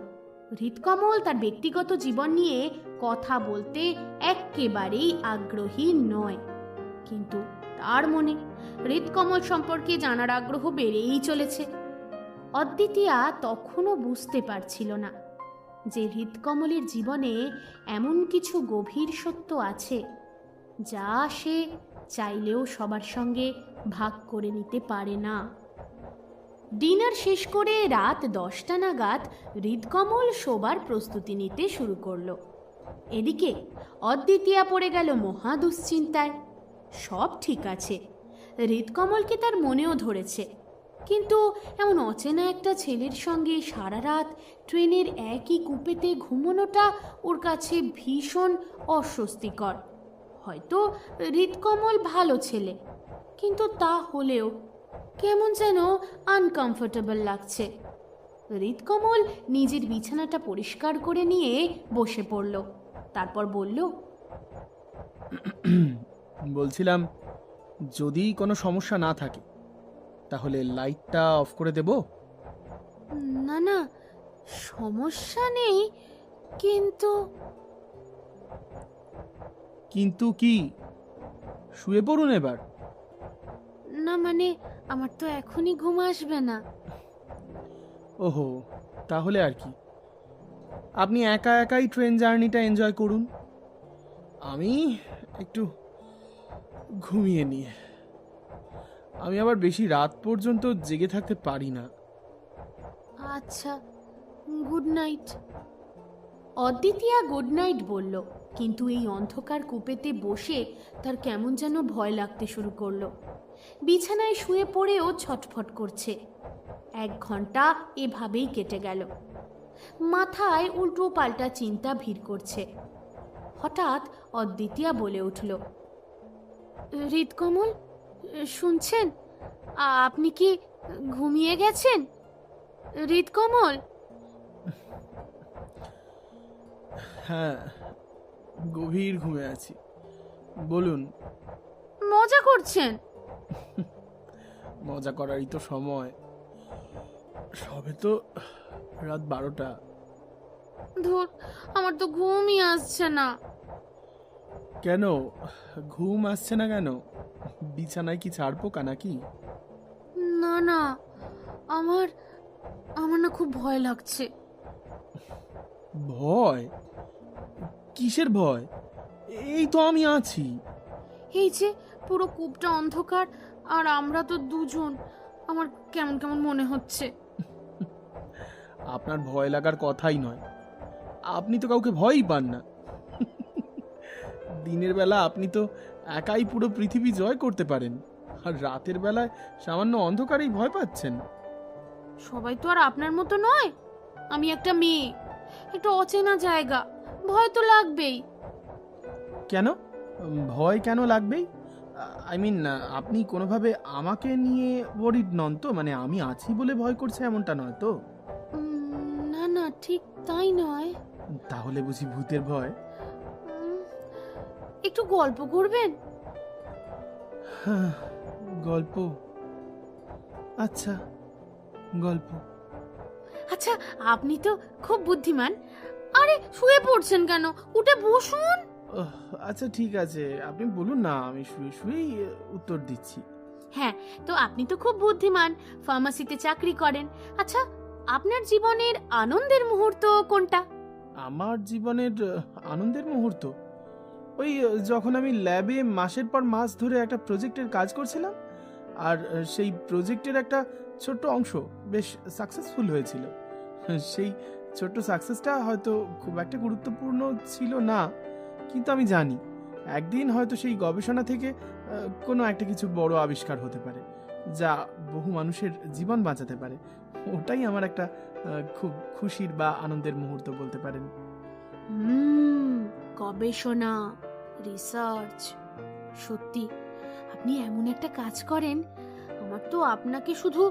হৃদকমল তার ব্যক্তিগত জীবন নিয়ে কথা বলতে একেবারেই আগ্রহী নয়। কিন্তু তার মনে হৃদকমল সম্পর্কে জানার আগ্রহ বেড়েই চলেছে। অদ্বিতীয়া তখনও বুঝতে পারছিল না যে হৃদকমলের জীবনে এমন কিছু গভীর সত্য আছে যা সে চাইলেও সবার সঙ্গে ভাগ করে নিতে পারে না। ডিনার শেষ করে রাত 10টা নাগাদ হৃদকমল শোবার প্রস্তুতি নিতে শুরু করলো। এদিকে অদ্বিতীয়া পড়ে গেল মহা দুশ্চিন্তায়। সব ঠিক আছে, হৃদকমলকে তার মনেও ধরেছে, কিন্তু এমন অচেনা একটা ছেলের সঙ্গে সারা রাত ট্রেনের একই কুপেতে ঘুমানোটা ওর কাছে ভীষণ অস্বস্তিকর। হয়তো হৃদকমল ভালো ছেলে, কিন্তু তা হলেও কেমন যেন আনকমফোর্টেবল লাগছে। হৃদকমল নিজের বিছানাটা পরিষ্কার করে নিয়ে বসে পড়ল। তারপর বলল, বলছিলাম, যদি কোনো সমস্যা না থাকে তাহলে লাইটটা অফ করে দেব? না না, সমস্যা নেই, কিন্তু... কিন্তু কি? শুয়ে পড়ুন এবার। না মানে আমার তো এখনই ঘুম আসবে না। ওহো, তাহলে আর কি, আপনি একা একাই ট্রেন জার্নিটা এনজয় করুন, আমি একটু ঘুমিয়ে নিয়ে। আমি আবার বেশি রাত পর্যন্ত জেগে থাকতে পারি না। আচ্ছা, গুড নাইট। অদ্বিতীয়া গুড নাইট বলল, কিন্তু এই অন্ধকার কুপেতে বসে তার কেমন যেন ভয় লাগতে শুরু করলো। বিছানায় শুয়ে পড়েও ছটফট করছে। 1 ঘন্টা এভাবেই কেটে গেল। মাথায় উল্টো পাল্টা চিন্তা ভিড় করছে। হঠাৎ অদ্বিতীয়া বলে উঠল, হৃদকমল, শুনছেন? আপনি কি ঘুমিয়ে গেছেন? হৃদকমল। হ্যাঁ, গভীর ঘুমে আছি, বলুন। মজা করছেন? মজা করারই তো সময়, সবে তো রাত 12টা। ধুর, আমার তো ঘুমই আসছে না। কেন ঘুম আসছে না কেন? বিছানায় কি ছাড়পোকা নাকি? না না, আমার আমার না খুব ভয় লাগছে। ভয়? কিসের ভয়? এই তো আমি আছি। এই যে পুরো কূপটা অন্ধকার, আর আমরা তো দুজন, আমার কেমন কেমন মনে হচ্ছে। আপনার ভয় লাগার কথাই নয়, আপনি তো কাউকে ভয়ই পান না। দিনের বেলা আপনি তো একাই পুরো পৃথিবী জয় করতে পারেন, আর রাতের বেলায় সামান্য অন্ধকারেই ভয় পাচ্ছেন। সবাই তো আর আপনার মতো নয়। আমি একটা মেয়ে, একটা অচেনা জায়গা, ভয় তো লাগবেই। কেন ভয় কেন লাগবেই? আই মিন, আপনি কোনোভাবে আমাকে নিয়ে ওয়ারিড নন তো? মানে আমি আছি বলে ভয় করছে এমনটা নয় তো? না না, ঠিক তাই নয়। তাহলে বুঝি ভূতের ভয়? একটু গল্প করবেন? গল্প? আচ্ছা, গল্প। আচ্ছা, আপনি তো খুব বুদ্ধিমান। আরে শুয়ে পড়ছেন কেন? উঠে বসুন। আচ্ছা ঠিক আছে, আপনি বলুন না, আমি শুয়ে শুয়েই উত্তর দিচ্ছি। হ্যাঁ, তো আপনি তো খুব বুদ্ধিমান, ফার্মাসিতে চাকরি করেন। আচ্ছা, আপনার জীবনের আনন্দের মুহূর্ত কোনটা? আমার জীবনের আনন্দের মুহূর্ত ওই যখন আমি ল্যাবে মাসের পর মাস ধরে একটা প্রজেক্টের কাজ করছিলাম, আর সেই প্রজেক্টের একটা ছোট্ট অংশ বেশ সাকসেসফুল হয়েছিল। সেই ছোট্ট সাকসেসটা হয়তো খুব একটা গুরুত্বপূর্ণ ছিল না, কিন্তু আমি জানি একদিন হয়তো সেই গবেষণা থেকে কোনো একটা কিছু বড় আবিষ্কার হতে পারে, যা বহু মানুষের জীবন বাঁচাতে পারে। ওটাই আমার একটা খুব খুশির বা আনন্দের মুহূর্ত বলতে পারেন। গবেষণা, রিসার্চ, সত্যি আপনি এমন একটা কাজ করেন, আমার তো আপনাকে শুধু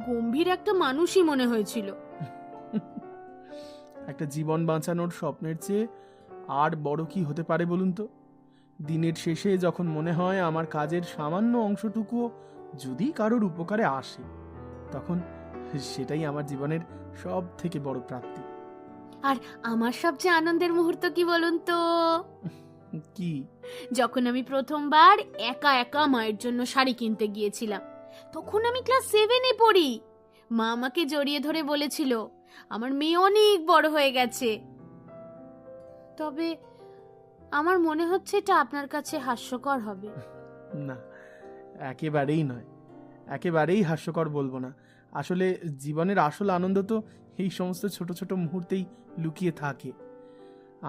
গম্ভীর একটা মানুষই মনে হয়েছিল। একটা জীবন বাঁচানোর স্বপ্নের চেয়ে আর বড় কি হতে পারে বলুন তো? দিনের শেষে যখন মনে হয় আমার কাজের সামান্য অংশটুকু যদি কারোর উপকারে আসে, তখন সেটাই আমার জীবনের সব থেকে বড় প্রাপ্তি। আর আমার সবচেয়ে আনন্দের মুহূর্ত কি বলুন তো? কি? যখন আমি প্রথমবার একা একা মায়ের জন্য শাড়ি কিনতে গিয়েছিলাম। তখন আমি ক্লাস 7-এ পড়ি। মা আমাকে জড়িয়ে ধরে বলেছিল আমার মেয়ে অনেক বড় হয়ে গেছে। তবে আমার মনে হচ্ছে এটা আপনার কাছে হাস্যকর হবে। না, একেবারেই নয়, একেবারেই হাস্যকর বলবো না। আসলে জীবনের আসল আনন্দ তো এই সমস্ত ছোট ছোট মুহূর্তেই লুকিয়ে থাকে।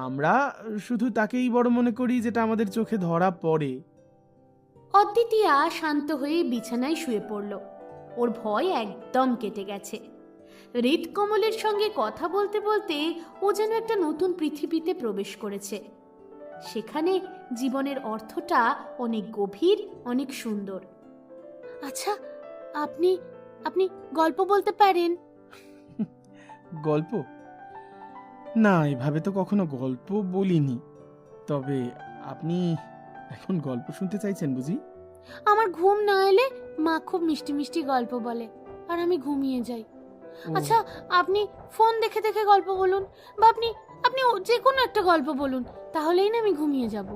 আমরা শুধু তাকেই বড় মনে করি যেটা আমাদের চোখে ধরা পড়ে। অদ্বিতীয়া শান্ত হয়ে বিছানায় শুয়ে পড়ল। ওর ভয় একদম কেটে গেছে। হৃদকমলের সঙ্গে কথা বলতে বলতে ও যেন একটা নতুন পৃথিবীতে প্রবেশ করেছে। সেখানে জীবনের অর্থটা অনেক গভীর, অনেক সুন্দর। আচ্ছা, আপনি আপনি গল্প বলতে পারেন? গল্প? না, এভাবে তো কখনো গল্প বলিনি। তবে আপনি এখন গল্প শুনতে চাইছেন বুঝি? আমার ঘুম না এলে মা খুব মিষ্টি মিষ্টি গল্প বলে, আর আমি ঘুমিয়ে যাই। আচ্ছা, আপনি ফোন দেখে দেখে গল্প বলুন, বা আপনি আপনি যে কোনো একটা গল্প বলুন, তাহলেই না আমি ঘুমিয়ে যাব।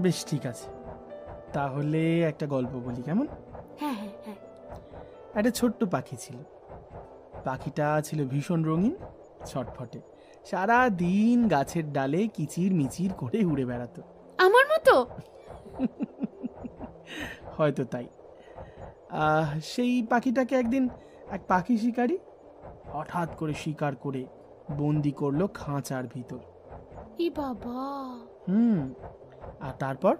বেশ ঠিক আছে, তাহলে একটা গল্প বলি, কেমন? হ্যাঁ হ্যাঁ হ্যাঁ। একটা ছোট্ট পাখি ছিল। পাখিটা ছিল ভীষণ রঙিন, ছটফটে, সারা দিন গাছের ডালে কিচির মিচির করে উড়ে বেড়াতো। আমার মতো? হয়তো তাই। সেই পাখিটাকে একদিন এক পাখি শিকারী হঠাৎ করে শিকার করে বন্দি করলো খাঁচার ভিতর। ই বাবা! আর তারপর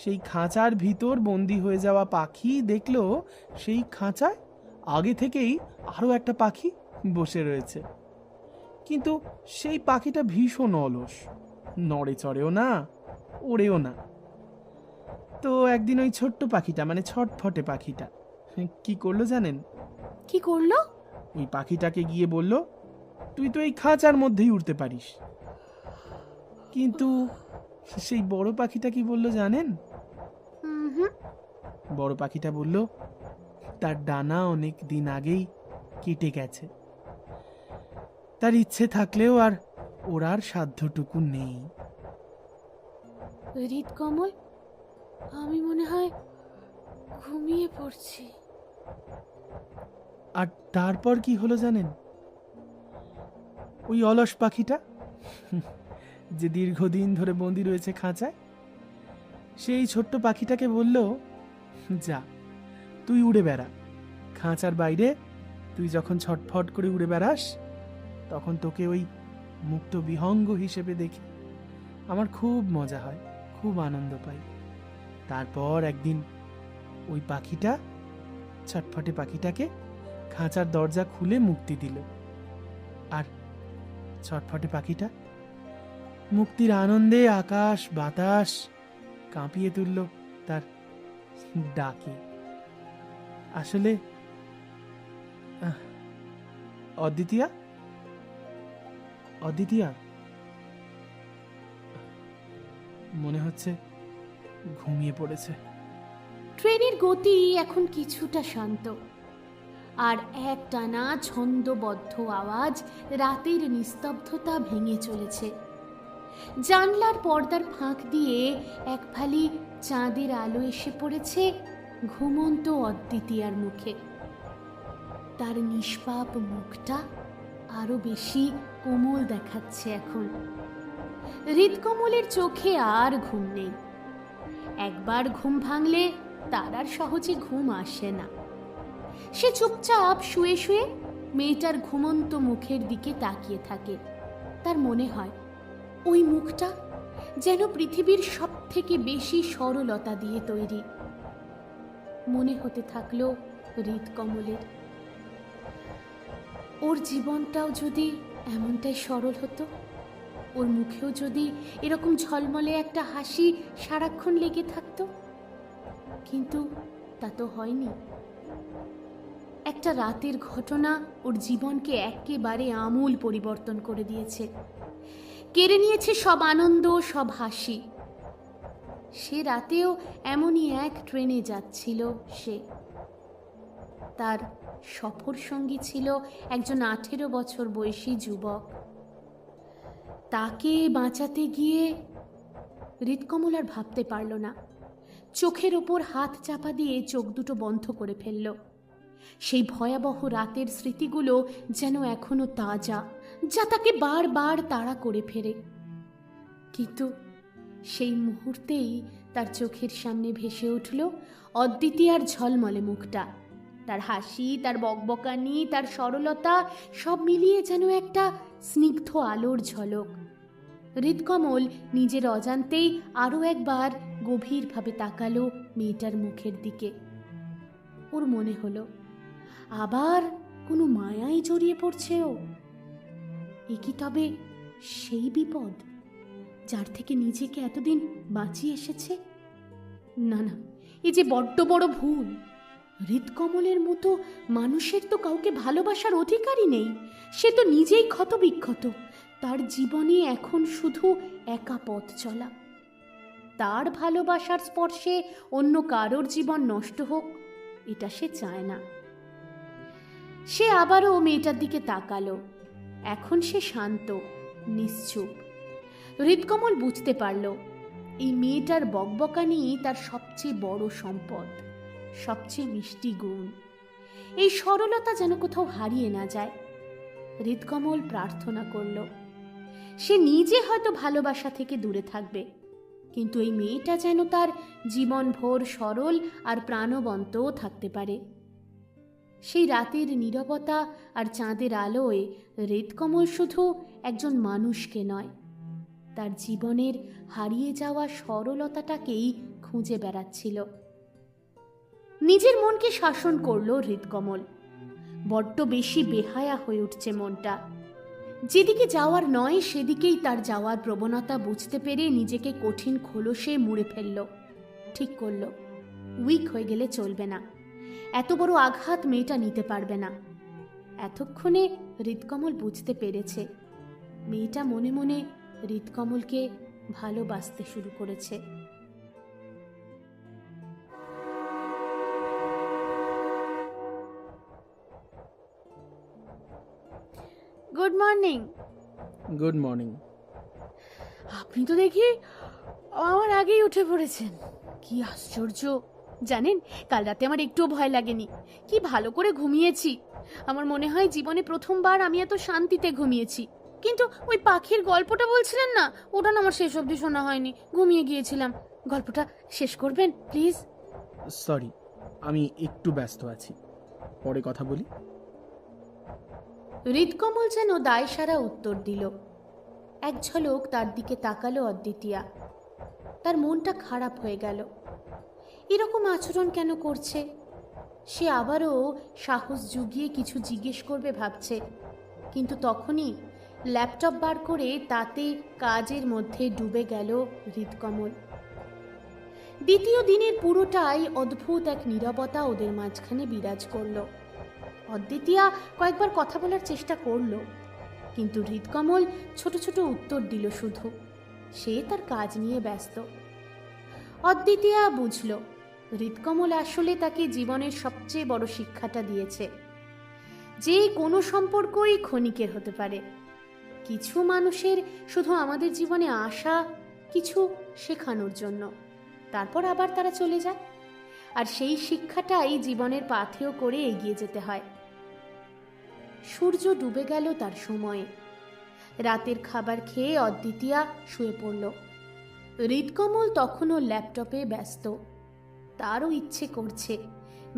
সেই খাঁচার ভিতর বন্দি হয়ে যাওয়া পাখি দেখলো সেই খাঁচায় আগে থেকেই আরো একটা পাখি বসে রয়েছে। কিন্তু সেই পাখিটা ভীষণ অলস, নড়ে চড়েও না, ওড়েও না। তো একদিন ওই ছোট্ট পাখিটা, মানে ছটফটে পাখিটা, কি করলো জানেন? কি করলো? ওই পাখিটাকে গিয়ে বলল, তুই তো এই খাঁচার মধ্যেই উড়তে পারিস। কিন্তু সেই বড় পাখিটা কি বলল জানেন? বড় পাখিটা বলল, তার ডানা অনেক দিন আগেই কেটে গেছে, তার ইচ্ছে থাকলেও আর ওড়ার সাধ্যটুকু নেই। হৃদকমল, আমি মনে হয় ঘুমিয়ে পড়ছি। আর তারপর কি হলো জানেন? ওই অলস পাখিটা যে দীর্ঘদিন ধরে বন্দি রয়েছে খাঁচায়, সেই ছোট্ট পাখিটাকে বলল, যা তুই উড়ে বেড়া, খাঁচার বাইরে তুই যখন ছটফট করে উড়ে বেড়াস তখন তোকে ওই মুক্ত বিহঙ্গ হিসেবে দেখে আমার খুব মজা হয়, খুব আনন্দ পাই। তারপর একদিন ওই পাখিটা, ছটফটে পাখিটাকে খাঁচার দরজা খুলে মুক্তি দিল। আর ছটফটে পাখিটা মুক্তির আনন্দে আকাশ বাতাস কাঁপিয়ে তুলল তার ডাকে। আসলে অদ্বিতীয়া, অদ্বিতীয়া মনে হচ্ছে ঘুমিয়ে পড়েছে। ট্রেনের গতি এখন কিছুটা শান্ত, আর একটানা ছন্দবদ্ধ আওয়াজ রাতের নিস্তব্ধতা ভেঙে চলেছে। জানলার পর্দার ফাঁক দিয়ে এক ফালি চাঁদের আলো এসে পড়েছে ঘুমন্ত অদ্বিতীয়ার মুখে। তার নিষ্পাপ মুখটা আরো বেশি কোমল দেখাচ্ছে এখন। হৃদকমলের চোখে আর ঘুম নেই। একবার ঘুম ভাঙলে তার আর সহজে ঘুম আসে না। সে চুপচাপ শুয়ে শুয়ে মেয়েটার ঘুমন্ত মুখের দিকে তাকিয়ে থাকে। তার মনে হয় ওই মুখটা যেন পৃথিবীর সব থেকে বেশি সরলতা দিয়ে তৈরি। মনে হতে থাকলো হৃদকমলের, ওর জীবনটাও যদি এমনটাই সরল হতো, ওর মুখেও যদি এরকম ঝলমলে একটা হাসি সারাক্ষণ লেগে থাকতো। কিন্তু তা তো হয়নি। একটা রাতের ঘটনা ওর জীবনকে একেবারে আমূল পরিবর্তন করে দিয়েছে, কেড়ে নিয়েছে সব আনন্দ, সব হাসি। সে রাতেও এমনই এক ট্রেনে যাচ্ছিল সে। তার সফর সঙ্গী ছিল একজন 18 বছর বয়সী যুবক। তাকে বাঁচাতে গিয়ে হৃদকমল আর ভাবতে পারল না। চোখের ওপর হাত চাপা দিয়ে চোখ দুটো বন্ধ করে ফেলল। সেই ভয়াবহ রাতের স্মৃতিগুলো যেন এখনো তাজা, যা তাকে বারবার তাড়া করে ফেরে। কিন্তু সেই মুহূর্তেই তার চোখের সামনে ভেসে উঠল অদ্বিতীয়ার ঝলমলে মুখটা। তার হাসি, তার বকবকানি, তার সরলতা সব মিলিয়ে যেন একটা স্নিগ্ধ আলোর ঝলক। হৃদকমল নিজের অজান্তেই আরও একবার গভীরভাবে তাকালো মেয়েটার মুখের দিকে। ওর মনে হলো আবার কোনো মায়ায় জড়িয়ে পড়ছে ও। এ কি তবে সেই বিপদ যার থেকে নিজেকে এতদিন বাঁচিয়ে এসেছে? না না, এ যে বড্ড বড় ভুল। হৃদকমলের মতো মানুষের তো কাউকে ভালোবাসার অধিকারই নেই। সে তো নিজেই ক্ষতবিক্ষত। তার জীবনে এখন শুধু একা পথ চলা। তার ভালোবাসার স্পর্শে অন্য কারোর জীবন নষ্ট হোক, এটা সে চায় না। সে আবারও মেয়েটার দিকে তাকালো। এখন সে শান্ত, নিশ্চুপ। হৃদকমল বুঝতে পারল এই মেয়েটার বকবকানি তার সবচেয়ে বড় সম্পদ, সবচেয়ে মিষ্টি গুণ। এই সরলতা যেন কোথাও হারিয়ে না যায়। হৃদকমল প্রার্থনা করল, সে নিজে হয়তো ভালোবাসা থেকে দূরে থাকবে, কিন্তু এই মেয়েটা যেন তার জীবনভর সরল আর প্রাণবন্তও থাকতে পারে। সেই রাতের নীরবতা আর চাঁদের আলোয় হৃদকমল শুধু একজন মানুষকে নয়, তার জীবনের হারিয়ে যাওয়া সরলতাটাকেই খুঁজে বেড়াচ্ছিল। নিজের মনকে শাসন করলো হৃদকমল। বড্ড বেশি বেহায়া হয়ে উঠছে মনটা। যেদিকে যাওয়ার নয় সেদিকেই তার যাওয়ার প্রবণতা বুঝতে পেরে নিজেকে কঠিন খোলসে মুড়ে ফেলল। ঠিক করল, উইক হয়ে গেলে চলবে না। এত বড় আঘাত মেয়েটা নিতে পারবে না। এতক্ষণে হৃদকমল বুঝতে পেরেছে মেয়েটা মনে মনে হৃদকমলকে ভালোবাসতে শুরু করেছে। Good morning. Good morning. আপনি তো দেখি আমার আগেই উঠে পড়েছেন, কি আশ্চর্য। জানেন, কাল রাতে আমার একটুও ভয় লাগেনি, কি ভালো করে ঘুমিয়েছি। আমার মনে হয় জীবনে প্রথমবার আমি এত শান্তিতে ঘুমিয়েছি। কিন্তু ওই পাখির গল্পটা বলছিলেন না, ওটা না আমার শেষ অবধি শোনা হয়নি, ঘুমিয়ে গিয়েছিলাম। গল্পটা শেষ করবেন প্লিজ? সরি, আমি একটু ব্যস্ত আছি, পরে কথা বলি। হৃদকমল যেন দায়সারা উত্তর দিল। এক ঝলক তার দিকে তাকালো অদ্বিতীয়া। তার মনটা খারাপ হয়ে গেল। এরকম আচরণ কেন করছে? সে আবারও সাহস জুগিয়ে কিছু জিজ্ঞেস করবে ভাবছে, কিন্তু তখনই ল্যাপটপ বার করে তাতে কাজের মধ্যে ডুবে গেল হৃদকমল। দ্বিতীয় দিনের পুরোটাই অদ্ভুত এক নীরবতা ওদের মাঝখানে বিরাজ করল। অদ্বিতীয়া কয়েকবার কথা বলার চেষ্টা করল, কিন্তু হৃদকমল ছোট ছোট উত্তর দিল শুধু। সে তার কাজ নিয়ে ব্যস্ত। অদ্বিতীয়া বুঝল হৃদকমল আসলে তাকে জীবনের সবচেয়ে বড় শিক্ষাটা দিয়েছে, যে কোনো সম্পর্কই ক্ষণিকের হতে পারে। কিছু মানুষের শুধু আমাদের জীবনে আসা কিছু শেখানোর জন্য, তারপর আবার তারা চলে যায়। আর সেই শিক্ষাটাই জীবনের পাথেয় করে এগিয়ে যেতে হয়। সূর্য ডুবে গেল তার সময়ে। রাতের খাবার খেয়ে অদ্বিতীয়া শুয়ে পড়ল। হৃদকমল তখনও ল্যাপটপে ব্যস্ত। তারও ইচ্ছে করছে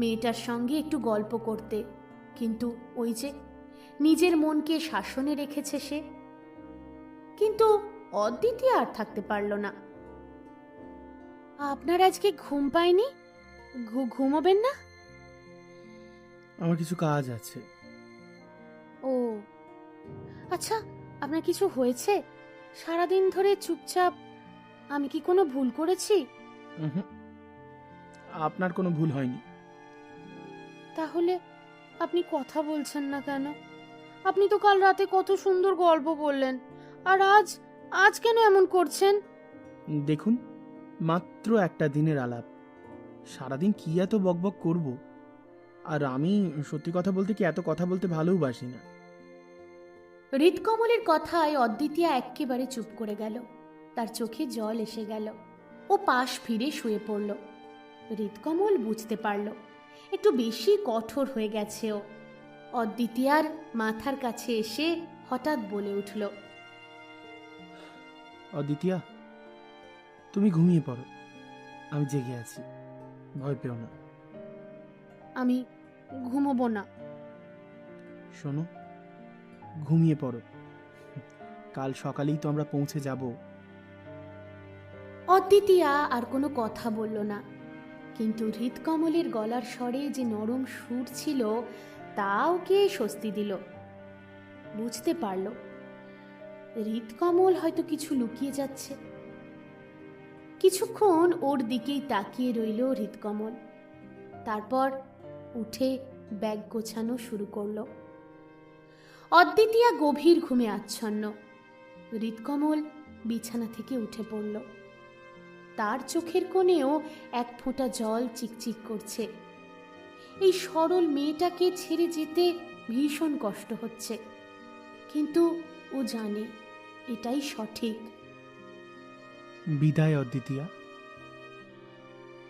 মেয়েটার সঙ্গে একটু গল্প করতে, কিন্তু ওই যে নিজের মনকে শাসনে রেখেছে সে। কিন্তু অদ্বিতীয়া আর থাকতে পারল না। আপনার আজকে ঘুম পায়নি? ঘুমোবেন না? আমার কিছু কাজ আছে। ও আচ্ছা, আপনার কিছু হয়েছে? সারাদিন ধরে চুপচাপ। আমি কি কোনো ভুল করেছি? আপনার কোনো ভুল হয়নি। তাহলে আপনি কথা বলছেন না কেন? আপনি তো কাল রাতে কত সুন্দর গল্প বললেন, আর আজ কেন এমন করছেন? দেখুন, মাত্র একটা দিনের আলাপ, সারাদিন কি এত বকবক করব? আর আমি সত্যি কথা বলতে কি এত কথা বলতে ভালোবাসি না। হৃদকমলের কথায় অদ্বিতীয়া একেবারে চুপ করে গেল। তার চোখে জল এসে গেল। ও পাশ ফিরে শুয়ে পড়ল। হৃদকমল বুঝতে পারল একটু বেশি কঠোর হয়ে গেছে ও। অদ্বিতীয়ার মাথার কাছে এসে হঠাৎ বলে উঠল, অদ্বিতীয়া, তুমি ঘুমিয়ে পড়ো, আমি জেগে আছি, ভয় পেও না। আমি ঘুমোবো না। শোনো, ঘুমিয়ে পড়ো, কাল সকালেই তো আমরা পৌঁছে যাব। অদ্বিতীয়া আর কোনো কথা বলল না, কিন্তু হৃদকমলের গলার স্বরে যে নরম সুর ছিল তা ওকে স্বস্তি দিল। বুঝতে পারল হৃদকমল হয়তো কিছু লুকিয়ে যাচ্ছে। কিছুক্ষণ ওর দিকেই তাকিয়ে রইল হৃদকমল। তারপর উঠে ব্যাগ গোছানো শুরু করল। অদ্বিতীয়া গভীর ঘুমে আচ্ছন্ন। হৃদকমল বিছানা থেকে উঠে পড়ল। তার চোখের কোণেও এক ফোঁটা জল চিকচিক করছে। এই সরল মেয়েটাকে ছেড়ে যেতে ভীষণ কষ্ট হচ্ছে, কিন্তু ও জানে এটাই সঠিক। বিদায় অদ্বিতীয়া,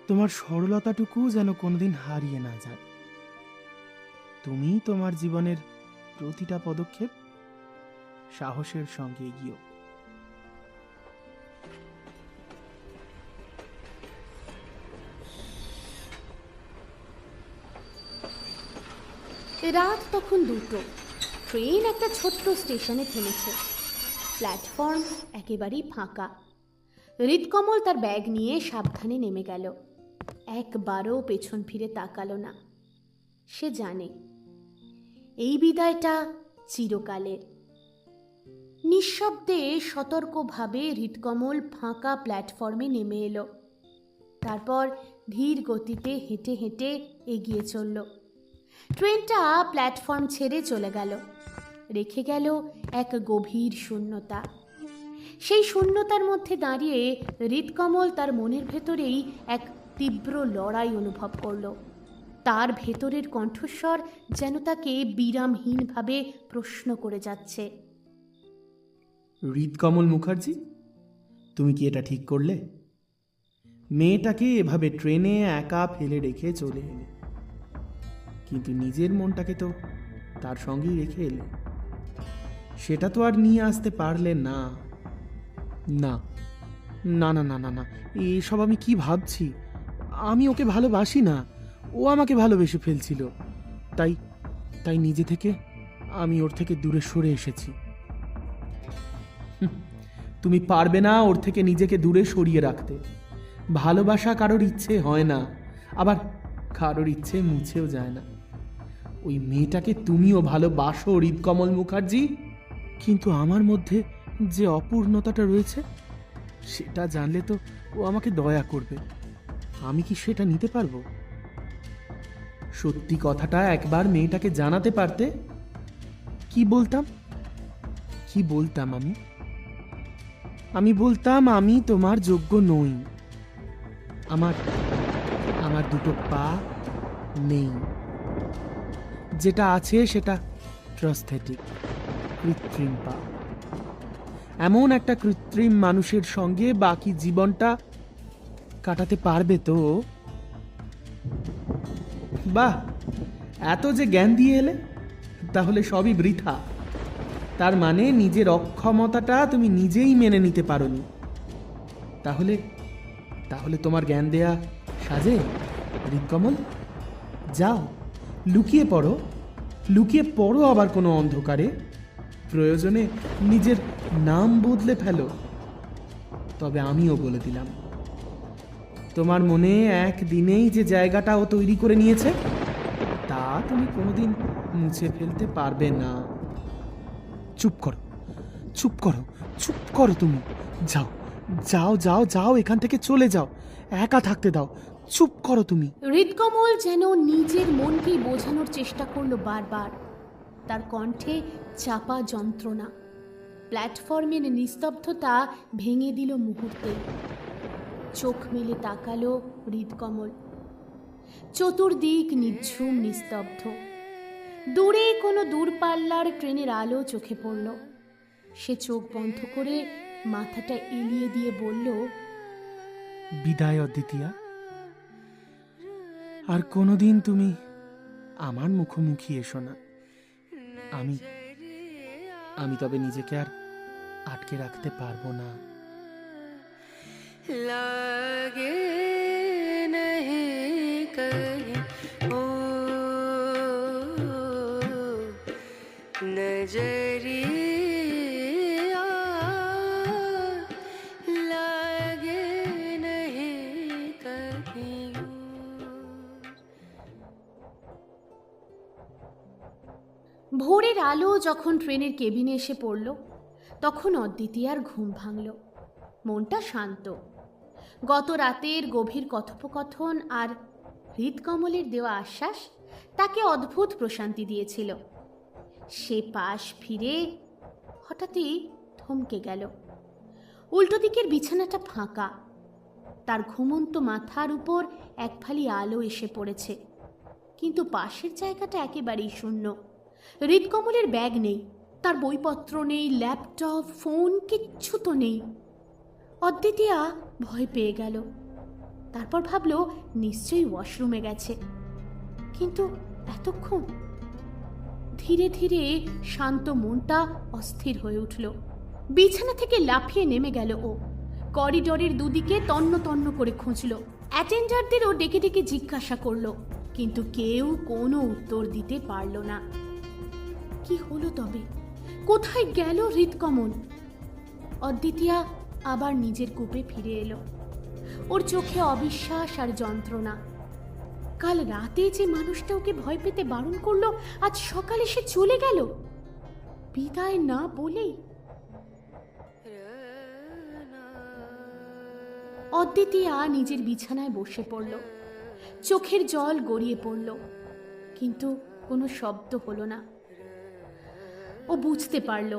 তোমার সরলতাটুকু যেন কোনোদিন হারিয়ে না যায়। তুমি তোমার জীবনের প্রতিটা পদক্ষেপ সাহসের সঙ্গে এগিয়েও। রাত তখন 2টো। ট্রেন একটা ছোট্ট স্টেশনে থেমেছে। প্ল্যাটফর্ম একেবারেই ফাঁকা। হৃদকমল তার ব্যাগ নিয়ে সাবধানে নেমে গেল। একবারও পেছন ফিরে তাকালো না। সে জানে এই বিদায়টা চিরকালের। নিঃশব্দে সতর্কভাবে হৃদকমল ফাঁকা প্ল্যাটফর্মে নেমে এলো। তারপর ধীর গতিতে হেঁটে হেঁটে এগিয়ে চলল। ট্রেনটা প্ল্যাটফর্ম ছেড়ে চলে গেল, রেখে গেল এক গভীর শূন্যতা। সেই শূন্যতার মধ্যে দাঁড়িয়ে হৃদকমল তার মনের ভেতরেই এক তীব্র লড়াই অনুভব করল। তার ভেতরের কণ্ঠস্বর যেন তাকে বিরামহীনভাবে প্রশ্ন করে যাচ্ছে। হৃদকমল মুখার্জি, তুমি কি এটা ঠিক করলে? মেয়েটাকে এভাবে ট্রেনে একা ফেলে রেখে চলে এলে, কিন্তু নিজের মনটাকে তো তার সঙ্গেই রেখে এলে। সেটা তো আর নিয়ে আসতে পারলে না। না না না না না না, এসব আমি কি ভাবছি? আমি ওকে ভালোবাসি না, ও আমাকে ভালোবেসে ফেলছিল। তাই তাই নিজে থেকে আমি ওর থেকে দূরে সরে এসেছি। তুমি পারবে না ওর থেকে নিজেকে দূরে সরিয়ে রাখতে। ভালোবাসা কারোর ইচ্ছে হয় না, আবার কারোর ইচ্ছে মুছেও যায় না। ওই মেয়েটাকে তুমিও ভালোবাসো হৃদকমল মুখার্জি, কিন্তু আমার মধ্যে যে অপূর্ণতাটা রয়েছে সেটা জানলে তো ও আমাকে দয়া করবে। আমি কি সেটা নিতে পারবো? সত্যি কথাটা একবার মেয়েটাকে জানাতে পারতে। কি বলতাম আমি বলতাম আমি তোমার যোগ্য নই। আমার দুটো পা নেই, যেটা আছে সেটা প্রস্থেটিক, কৃত্রিম পা। এমন একটা কৃত্রিম মানুষের সঙ্গে বাকি জীবনটা কাটাতে পারবে তো? বাহ, এত যে জ্ঞান দিয়ে এলে, তাহলে সবই বৃথা। তার মানে নিজের অক্ষমতাটা তুমি নিজেই মেনে নিতে পারোনি। তাহলে তোমার জ্ঞান দেয়া সাজে হৃদকমল? যাও, লুকিয়ে পড়ো আবার কোনো অন্ধকারে। প্রয়োজনে নিজের নাম বদলে ফেলো। তবে আমিও বলে দিলাম, তোমার মনে একদিনেই যে জায়গাটা ও তৈরি করে নিয়েছে তা তুমি কোনোদিন মুছে ফেলতে পারবে না। চুপ করো তুমি। যাও, এখান থেকে চলে যাও, একা থাকতে দাও। চুপ করো তুমি। হৃদকমল যেন নিজের মনকেই বোঝানোর চেষ্টা করলো বারবার। তার কণ্ঠে চাপা যন্ত্রণা। প্ল্যাটফর্মের নিস্তব্ধতা ভেঙে দিল মুহূর্তে। চোখ মেলে তাকালো হৃদকমল। চতুর্দিক নিঝুম নিস্তব্ধ। দূরে কোনো দূরপাল্লার ট্রেনের আলো চোখে পড়ল। সে চোখ বন্ধ করে মাথাটা এলিয়ে দিয়ে বলল, বিদায় অদ্বিতীয়া। আর কোনোদিন তুমি আমার মুখোমুখি এসো না। আমি তবে নিজেকে আর আটকে রাখতে পারবো না। লাগে नहीं कहीं ओ नजरिया लागे नहीं कहीं ভোরের আলো যখন ট্রেনের কেবিনে এসে পড়ল, তখন অদ্বিতীয়ার ঘুম ভাঙল। মনটা শান্ত। গত রাতের গভীর কথোপকথন আর হৃদকমলের দেওয়া আশ্বাস তাকে অদ্ভুত প্রশান্তি দিয়েছিল। সে পাশ ফিরে হঠাৎই থমকে গেল। উল্টো দিকের বিছানাটা ফাঁকা। তার ঘুমন্ত মাথার উপর এক ফালি আলো এসে পড়েছে, কিন্তু পাশের জায়গাটা একেবারেই শূন্য। হৃদকমলের ব্যাগ নেই, তার বইপত্র নেই, ল্যাপটপ, ফোন, কিচ্ছু তো নেই। অদ্বিতীয়া ভয় পেয়ে গেল। তারপর ভাবল নিশ্চয়ই ওয়াশরুমে গেছে, কিন্তু এতক্ষণ। ধীরে ধীরে শান্ত মনটা অস্থির হয়ে উঠল। বিছানা থেকে লাফিয়ে নেমে গেল ও। করিডোরের দুদিকে তন্ন তন্ন করে খুঁজল। অ্যাটেন্ডারদেরও ডেকে ডেকে জিজ্ঞাসা করল, কিন্তু কেউ কোনো উত্তর দিতে পারল না। কি হলো তবে? কোথায় গেল হৃদকমল? অদ্বিতীয়া আবার নিজের কূপে ফিরে এলো। ওর চোখে অবিশ্বাস আর যন্ত্রণা। কাল রাতে যে মানুষটা ওকে ভয় পেতে বারণ করলো, আজ সকালে সে চলে গেল বিদায় না বলেই। অদ্বিতীয়া নিজের বিছানায় বসে পড়ল। চোখের জল গড়িয়ে পড়ল, কিন্তু কোনো শব্দ হলো না। ও বুঝতে পারল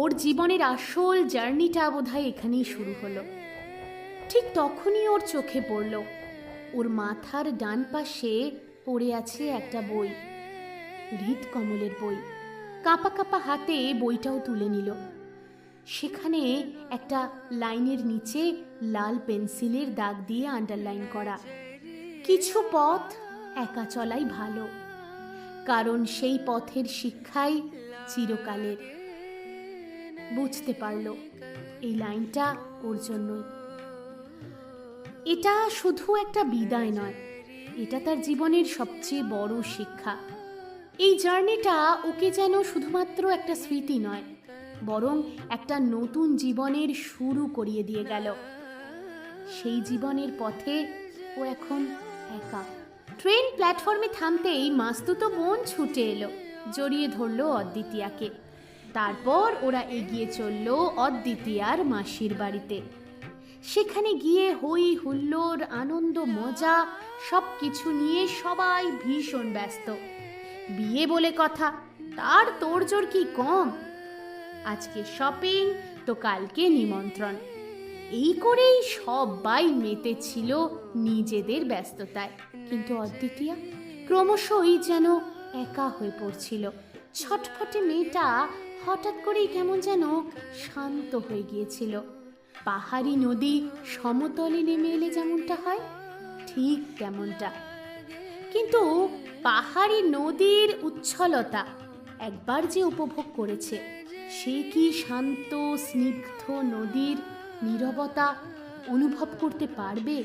ওর জীবনের আসল জার্নিটা বোধহয় এখানেই শুরু হলো। ঠিক তখনই ওর চোখে পড়ল ওর মাথার ডান পাশে পড়ে আছে একটা বই, হৃদকমলের বই। কাঁপা কাঁপা হাতে বইটাও তুলে নিল। সেখানে একটা লাইনের নিচে লাল পেন্সিলের দাগ দিয়ে আন্ডারলাইন করা, কিছু পথ একা চলাই ভালো, কারণ সেই পথের শিক্ষাই চিরকালের। বুঝতে পারল এই লাইনটা ওর জন্যই। এটা শুধু একটা বিদায় নয়, এটা তার জীবনের সবচেয়ে বড় শিক্ষা। এই জার্নিটা ওকে যেন শুধুমাত্র একটা স্মৃতি নয়, বরং একটা নতুন জীবনের শুরু করিয়ে দিয়ে গেল। সেই জীবনের পথে ও এখন একা। ট্রেন প্ল্যাটফর্মে থামতেই মাস্তুতো বোন ছুটে এলো, জড়িয়ে ধরলো অদ্বিতীয়াকে। তারপর ওরা এগিয়ে চলল অদ্বিতীয়ার মাসির বাড়িতে। সেখানে গিয়ে হই হুল্লোড়, আনন্দ, মজা সব কিছু নিয়ে সবাই ভীষণ ব্যস্ত। বিয়ে বলে কথা, তার তোড়জোড় কি কম। আজকে শপিং তো কালকে নিমন্ত্রণ, এই করেই সবাই মেতেছিল নিজেদের ব্যস্ততায়। কিন্তু অদ্বিতীয়া ক্রমশই যেন একা হয়ে পড়ছিল। ছটফটে মেয়েটা হঠাৎ করেই কেমন যেন শান্ত হয়ে গিয়েছিল। পাহাড়ি নদী সমতলে নেমে এলে যেমনটা হয়, ঠিক তেমনটা। কিন্তু পাহাড়ি নদীর উচ্ছলতা একবার যে উপভোগ করেছে, সে কি শান্ত স্নিগ্ধ নদীর নীরবতা অনুভব করতে পারবে?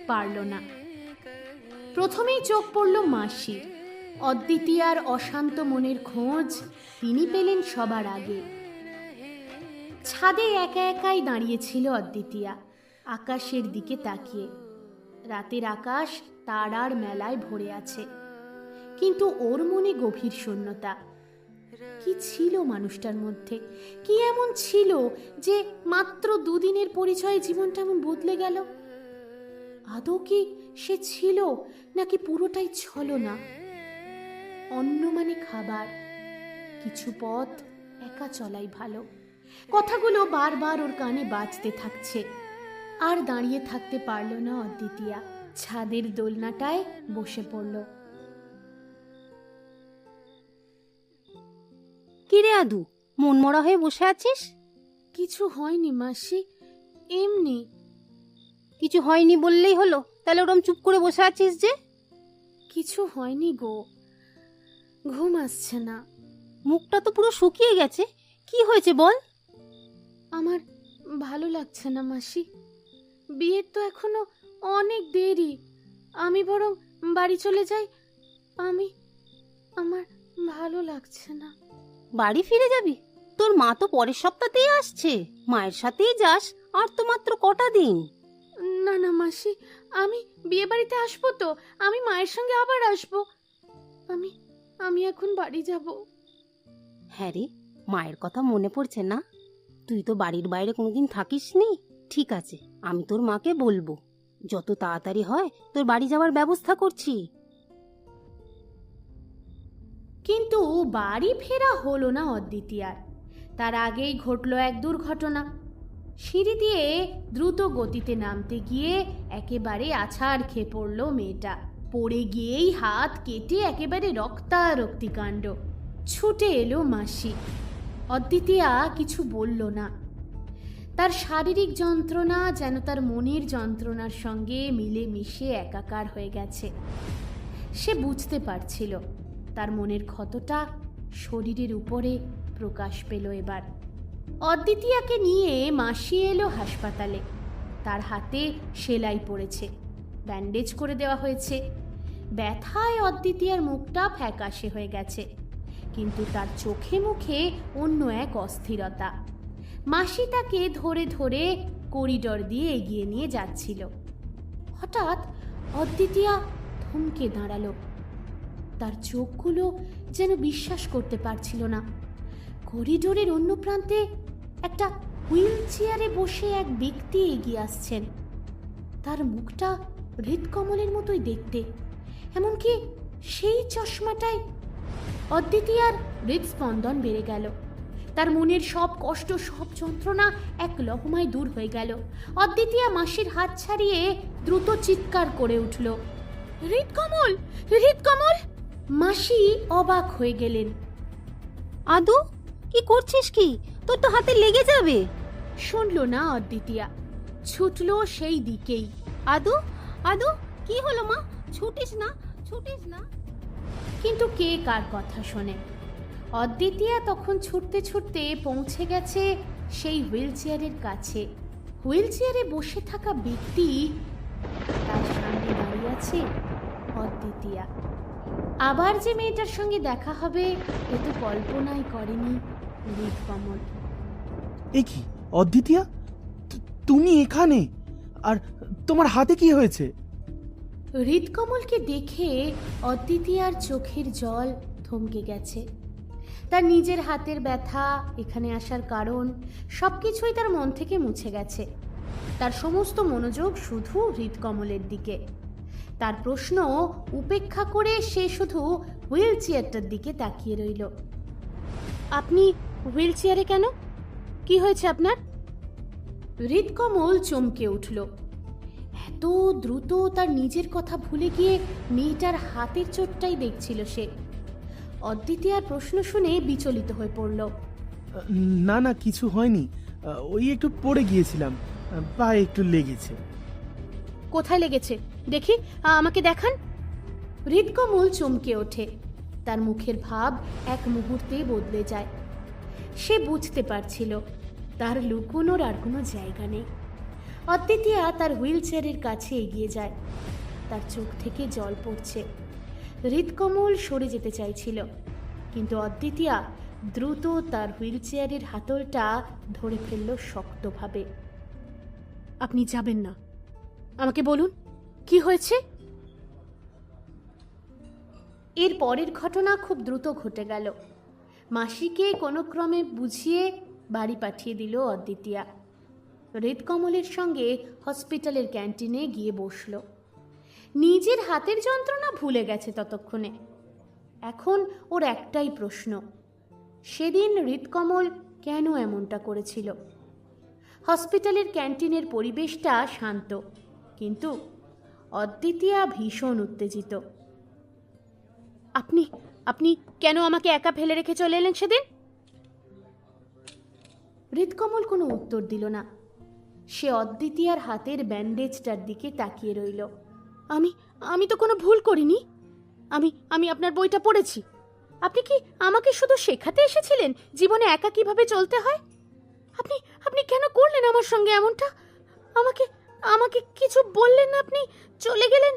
পারল না। প্রথমেই চোখ পড়ল মাসির। অদ্বিতীয়ার অশান্ত মনের খোঁজ তিনি পেলেন সবার আগে। ছাদে একা একাই দাঁড়িয়েছিল অদ্বিতীয়া, আকাশের দিকে তাকিয়ে। রাতের আকাশ তারার মেলায় ভরে আছে, কিন্তু ওর মনে গভীর শূন্যতা। কি ছিল মানুষটার মধ্যে? কি এমন ছিল যে মাত্র দুদিনের পরিচয়ে জীবনটা এমন বদলে গেল? আদৌ কি সে ছিল, নাকি পুরোটাই ছলনা? অন্য মানে খাবার, কিছু পথ একা চলাই ভালো, কথাগুলো বারবার ওর কানে বাজতে থাকছে। আর দাঁড়িয়ে থাকতে পারল না অদ্বিতীয়া, ছাদের দোলনাটায় বসে পড়ল। কিরে আদু, মন মরা হয়ে বসে আছিস? কিছু হয়নি মাসি, এমনি। কিছু হয়নি বললেই হলো, তাহলে ওরম চুপ করে বসে আছিস যে? কিছু হয়নি গো, ঘুম আসছে না। মুখটা তো পুরো শুকিয়ে গেছে, কি হয়েছে বল? আমার ভালো লাগছে না মাসি, বিয়ের তো এখনো অনেক দেরি। আমি বরং বাড়ি চলে যাই। আমার ভালো লাগছে না। বাড়ি ফিরে যাবি? তোর মা তো পরের সপ্তাহতেই আসছে, মায়ের সাথেই যাস। আর তো মাত্র কটা দিন। না না মাসি, আমি বিয়ে বাড়িতে আসবো তো, আমি মায়ের সঙ্গে আবার আসবো। আমি এখন বাড়ি যাব। হ্যাঁ রে, মায়ের কথা মনে পড়ছে না? তুই তো বাড়ির বাইরে কোনোদিন থাকিসনি। ঠিক আছে, আমি তোর মাকে বলবো, যত তাড়াতাড়ি হয় তোর বাড়ি যাওয়ার ব্যবস্থা করছি। কিন্তু বাড়ি ফেরা হলো না অদ্বিতীয়ার। তার আগেই ঘটল এক দুর্ঘটনা। সিঁড়ি দিয়ে দ্রুত গতিতে নামতে গিয়ে একেবারে আছাড় খেয়ে পড়ল মেয়েটা। পড়ে গিয়েই হাত কেটে একেবারে রক্তারক্তি কাণ্ড। ছুটে এলো মাসি। অদ্বিতীয়া কিছু বলল না। তার শারীরিক যন্ত্রণা যেন তার মনের যন্ত্রণার সঙ্গে মিলে মিশে একাকার হয়ে গেছে। সে বুঝতে পারছিল তার মনের ক্ষতটা শরীরের উপরে প্রকাশ পেল এবার। অদ্বিতীয়াকে নিয়ে মাসি এলো হাসপাতালে। তার হাতে সেলাই পড়েছে, ব্যান্ডেজ করে দেওয়া হয়েছে। ব্যথায় অদ্বিতীয়ার মুখটা ফ্যাকাশে হয়ে গেছে, কিন্তু তার চোখে মুখে অন্য এক অস্থিরতা। মাসি তাকে ধরে ধরে করিডর দিয়ে এগিয়ে নিয়ে যাচ্ছিল। হঠাৎ অদ্বিতীয়া থমকে দাঁড়ালো। তার চোখগুলো যেন বিশ্বাস করতে পারছিল না। করিডোরের অন্য প্রান্তে একটা হুইল চেয়ারে বসে এক ব্যক্তি এগিয়ে আসছেন। তার মুখটা হৃদকমলের মতোই দেখতে, এমনকি সেই চশমাটায়। অদ্বিতীয়ার হৃদস্পন্দন বেড়ে গেল। তার মনের সব কষ্ট, সব যন্ত্রণা এক লহমায় দূর হয়ে গেল। অদ্বিতীয়া মাসির হাত ছাড়িয়ে দ্রুত চিৎকার করে উঠল, হৃদকমল, হৃদকমল! মাসি অবাক হয়ে গেলেন। আদু, কি করছিস কি? তোর তো হাতে লেগে যাবে। শুনল না অদ্বিতীয়া, ছুটল সেই দিকেই। আদু, আদু, কি হলো মা? ছুটিস না, ছুটিস না। কিন্তু কে কার কথা শোনে? অদ্বিতীয়া তখন ছুটতে ছুটতে পৌঁছে গেছে সেই হুইল চেয়ারের কাছে। হুইল চেয়ারে বসে থাকা ব্যক্তি, তার সামনে দাঁড়িয়ে আছে অদ্বিতীয়া। আবার যে মেয়েটার সঙ্গে দেখা হবে এ তো কল্পনাই করেনি হৃদকমল। এ কি অদ্বিতীয়া, তুমি এখানে? আর তোমার হাতে কি হয়েছে? হৃদকমলকে দেখে অদ্বিতীয়ার চোখের জল থমকে গেছে। তার নিজের হাতের ব্যথা, এখানে আসার কারণ, সবকিছুই তার মন থেকে মুছে গেছে। তার সমস্ত মনোযোগ শুধু হৃদকমলের দিকে। তার প্রশ্ন উপেক্ষা করে সে শুধু হুইল চেয়ারটার দিকে তাকিয়ে রইল। আপনি হুইল চেয়ারে কেন? কি হয়েছে আপনার? হৃদকমল চমকে উঠল। এত দ্রুত তার নিজের কথা ভুলে গিয়ে মেয়েটার হাতের চোটটাই দেখছিল সে। অদ্বিতীয়ার প্রশ্ন শুনে বিচলিত হয়ে পড়ল। না না, কিছু হয়নি, ওই একটু পড়ে গিয়েছিলাম, পায়ে একটু লেগেছে। কোথায় লেগেছে দেখি, আমাকে দেখান। হৃদকমল চমকে ওঠে। তার মুখের ভাব এক মুহূর্তে বদলে যায়। সে বুঝতে পারছিল তার লুকোনোর আর কোনো জায়গা নেই। অদ্বিতীয়া তার হুইল চেয়ারের কাছে এগিয়ে যায়। তার চোখ থেকে জল পড়ছে। হৃদকমল সরে যেতে চাইছিল, কিন্তু অদ্বিতীয়া দ্রুত তার হুইল চেয়ারের হাতলটা ধরে ফেলল শক্তভাবে। আপনি যাবেন না, আমাকে বলুন কি হয়েছে। এর পরের ঘটনা খুব দ্রুত ঘটে গেল। মাসিকে কোনো ক্রমে বুঝিয়ে বাড়ি পাঠিয়ে দিল অদ্বিতীয়া। হৃদকমলের সঙ্গে হসপিটালের ক্যান্টিনে গিয়ে বসল। নিজের হাতের যন্ত্রণা ভুলে গেছে ততক্ষণে। এখন ওর একটাই প্রশ্ন, সেদিন হৃদকমল কেন এমনটা করেছিল? হসপিটালের ক্যান্টিনের পরিবেশটা শান্ত, কিন্তু অদ্বিতীয়া ভীষণ উত্তেজিত। আপনি আপনি কেন আমাকে একা ফেলে রেখে চলে এলেন সেদিন? হৃদকমল কোনো উত্তর দিল না। সে অদ্বিতীয়ার হাতের ব্যান্ডেজটার দিকে তাকিয়ে রইল। আমি তো কোনো ভুল করিনি। আমি আপনার বইটা পড়েছি। আপনি কি আমাকে শুধু শেখাতে এসেছিলেন জীবনে একা কিভাবে চলতে হয়? আপনি কেন করলেন আমার সঙ্গে এমনটা? আমাকে কিছু বললেন না, আপনি চলে গেলেন।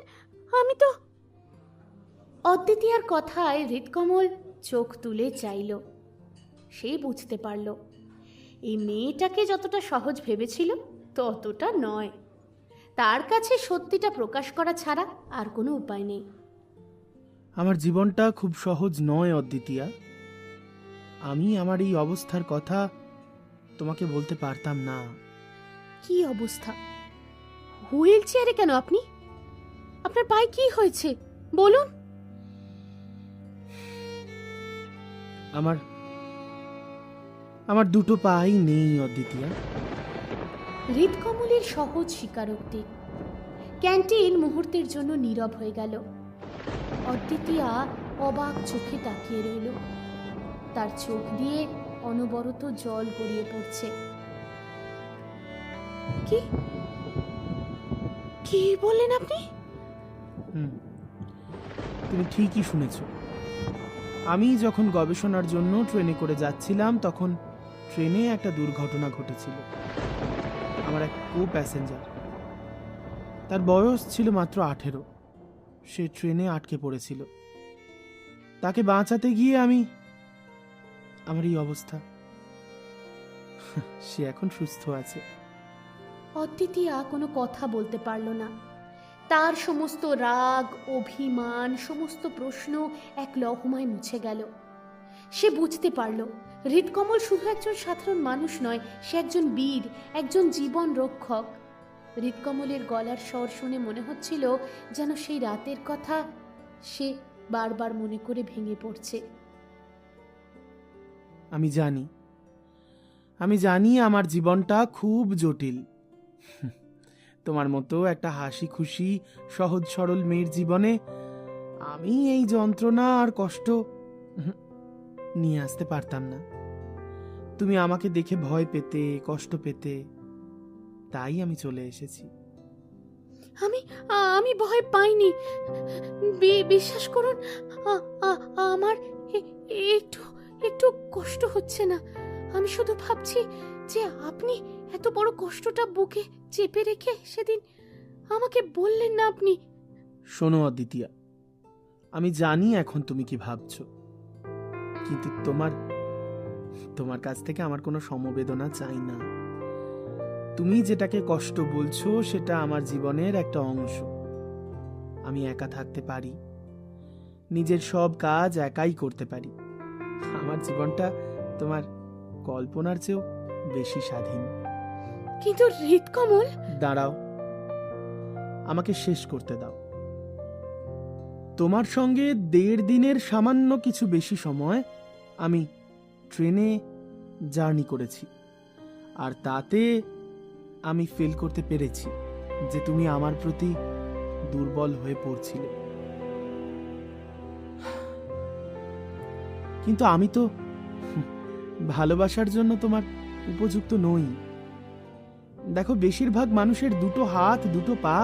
আমি তো। অদ্বিতীয়ার কথায় হৃদকমল চোখ তুলে চাইল। সে বুঝতে পারল এই মেয়েটাকে যতটা সহজ ভেবেছিল ততটা নয়। তার কাছে সত্যিটা প্রকাশ করা ছাড়া আর কোনো উপায় নেই। আমার জীবনটা খুব সহজ নয় অদ্বিতীয়া। আমি আমার এই অবস্থার কথা তোমাকে বলতে পারতাম না। কি অবস্থা? হুইল চেয়ারে কেন আপনি? আপনার পায়ে কি হয়েছে বলুন। আমার দুটো পাই নেই অদ্বিতীয়া। হৃদকমলের সহজ স্বীকারোক্তি। ক্যান্টিন মুহূর্তের জন্য নীরব হয়ে গেল। অদ্বিতীয়া অবাক চোখে তাকিয়ে রইল। তার চোখ দিয়ে অনবরত জল গড়িয়ে পড়ছে। কি কি বললেন আপনি? তুমি ঠিকই শুনেছ। আমি যখন গবেষণার জন্য ট্রেনে করে যাচ্ছিলাম তখন ট্রেনে একটা দুর্ঘটনা ঘটেছিল। আমার এক কো প্যাসেঞ্জার, তার বয়স ছিল মাত্র 18। সে ট্রেনে আটকে পড়েছিল। তাকে বাঁচাতে গিয়ে আমার এই অবস্থা। সে এখন সুস্থ আছে। অদ্বিতীয়া কোনো কথা বলতে পারল না। তার সমস্ত রাগ, অভিমান, সমস্ত প্রশ্ন এক লহমায় মুছে গেল। সে বুঝতে পারল হৃদকমল শুধু একজন সাধারণ মানুষ নয়, সে একজন বীর, একজন জীবন রক্ষক। হৃদকমলের গলার স্বর শুনে মনে হচ্ছিল যেন সেই রাতের কথা সে বারবার মনে করে ভেঙে পড়ছে। আমি জানি আমার জীবনটা খুব জটিল। তোমার মতো একটা হাসি খুশি সহজ সরল মেয়ের জীবনে আমি এই যন্ত্রণা আর কষ্ট নিয়ে আসতে পারতাম না। তুমি আমাকে দেখে ভয় পেতে, কষ্ট পেতে, তাই আমি চলে এসেছি। আমি ভয় পাইনি, বিশ্বাস করুন। আমার একটু একটু কষ্ট হচ্ছে না। আমি শুধু ভাবছি যে আপনি এত বড় কষ্টটা বুকে চেপে রেখে সেদিন আমাকে বললেন না। আপনি শোনো অদ্বিতীয়া, আমি জানি এখন তুমি কি ভাবছো, কিন্তু তোমার কাছ থেকে আমার কোনো সমবেদনা চাই না। তুমি যেটাকে কষ্ট বলছো সেটা আমার জীবনের একটা অংশ। আমি একা থাকতে পারি, নিজের সব কাজ একাই করতে পারি। আমার জীবনটা তোমার কল্পনার চেয়েও বেশি স্বাধীন। কিন্তু হৃদকমল। দাঁড়াও, আমাকে শেষ করতে দাও। তোমার সঙ্গে 1.5 দিনের সামান্য কিছু বেশি সময় আমি ট্রেনে জার্নি করেছি, আর তাতে আমি ফিল করতে পেরেছি যে তুমি আমার প্রতি দুর্বল হয়ে পড়ছিলে। কিন্তু আমি তো ভালোবাসার জন্য তোমার উপযুক্ত নই। দেখো, বেশিরভাগ মানুষের 2টো হাত, 2টো পা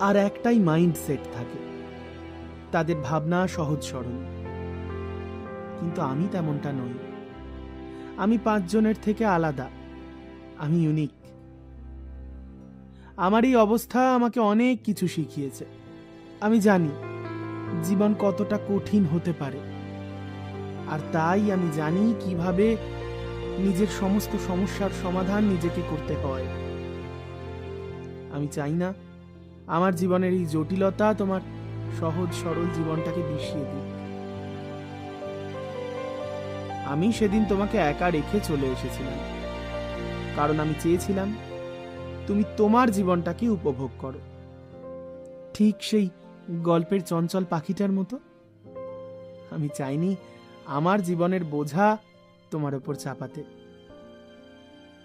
আর একটাই মাইন্ডসেট থাকে। তাদের ভাবনা সহজ সরল, কিন্তু আমি তেমনটা নই। আমি 5 জনের থেকে আলাদা। আমি ইউনিক। আমার এই অবস্থা আমাকে অনেক কিছু শিখিয়েছে। আমি জানি জীবন কতটা কঠিন হতে পারে, আর তাই আমি জানি কিভাবে নিজের সমস্ত সমস্যার সমাধান নিজেকে করতে হয়। আমি চাই না আমার জীবনের এই জটিলতা তোমার সহজ সরল জীবনটাকে বিষিয়ে দিই। আমি সেদিন তোমাকে একা রেখে চলে এসেছিলাম, কারণ আমি চেয়েছিলাম তুমি তোমার জীবনটাকে উপভোগ করো, ঠিক সেই গল্পের চঞ্চল পাখিটার মতো। আমি চাইনি আমার জীবনের বোঝা তোমার উপর চাপাতে,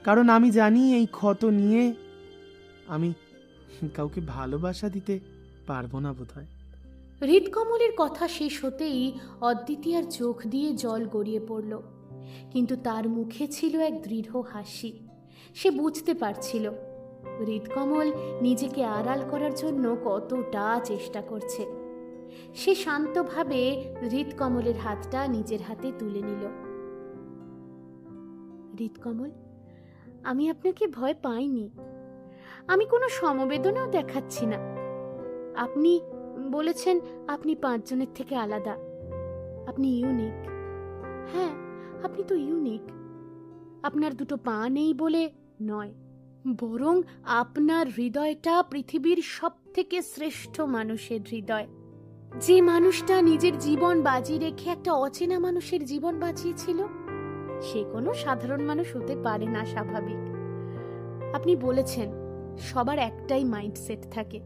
কারণ আমি জানি এই ক্ষত নিয়ে আমি কাউকে ভালোবাসা দিতে পারবো না বোধহয়। হৃদকমলের কথা শেষ হতেই অদ্বিতীয়ার চোখ দিয়ে জল গড়িয়ে পড়ল, কিন্তু তার মুখে ছিল এক দৃঢ় হাসি। সে বুঝতে পারছিল হৃদকমল নিজেকে আড়াল করার জন্য কতটা চেষ্টা করছে। সে শান্তভাবে হৃদকমলের হাতটা নিজের হাতে তুলে নিল। হৃদকমল, আমি আপনাকে ভয় পাইনি। আমি কোনো সমবেদনাও দেখাচ্ছি না। আপনি বলেছেন আপনি 5 জনের থেকে আলাদা। আপনি ইউনিক। হ্যাঁ, আপনি তো ইউনিক। আপনার 2টো পা নেই বলে নয়, বরং আপনার হৃদয়টা পৃথিবীর সবথেকে শ্রেষ্ঠ মানুষের হৃদয়। যে মানুষটা নিজের জীবন বাজি রেখে একটা অচেনা মানুষের জীবন বাঁচিয়েছিল, সে কোনো সাধারণ মানুষ হতে পারে না, স্বাভাবিক। আপনি বলেছেন সবার একটাই মাইন্ডসেট থাকে,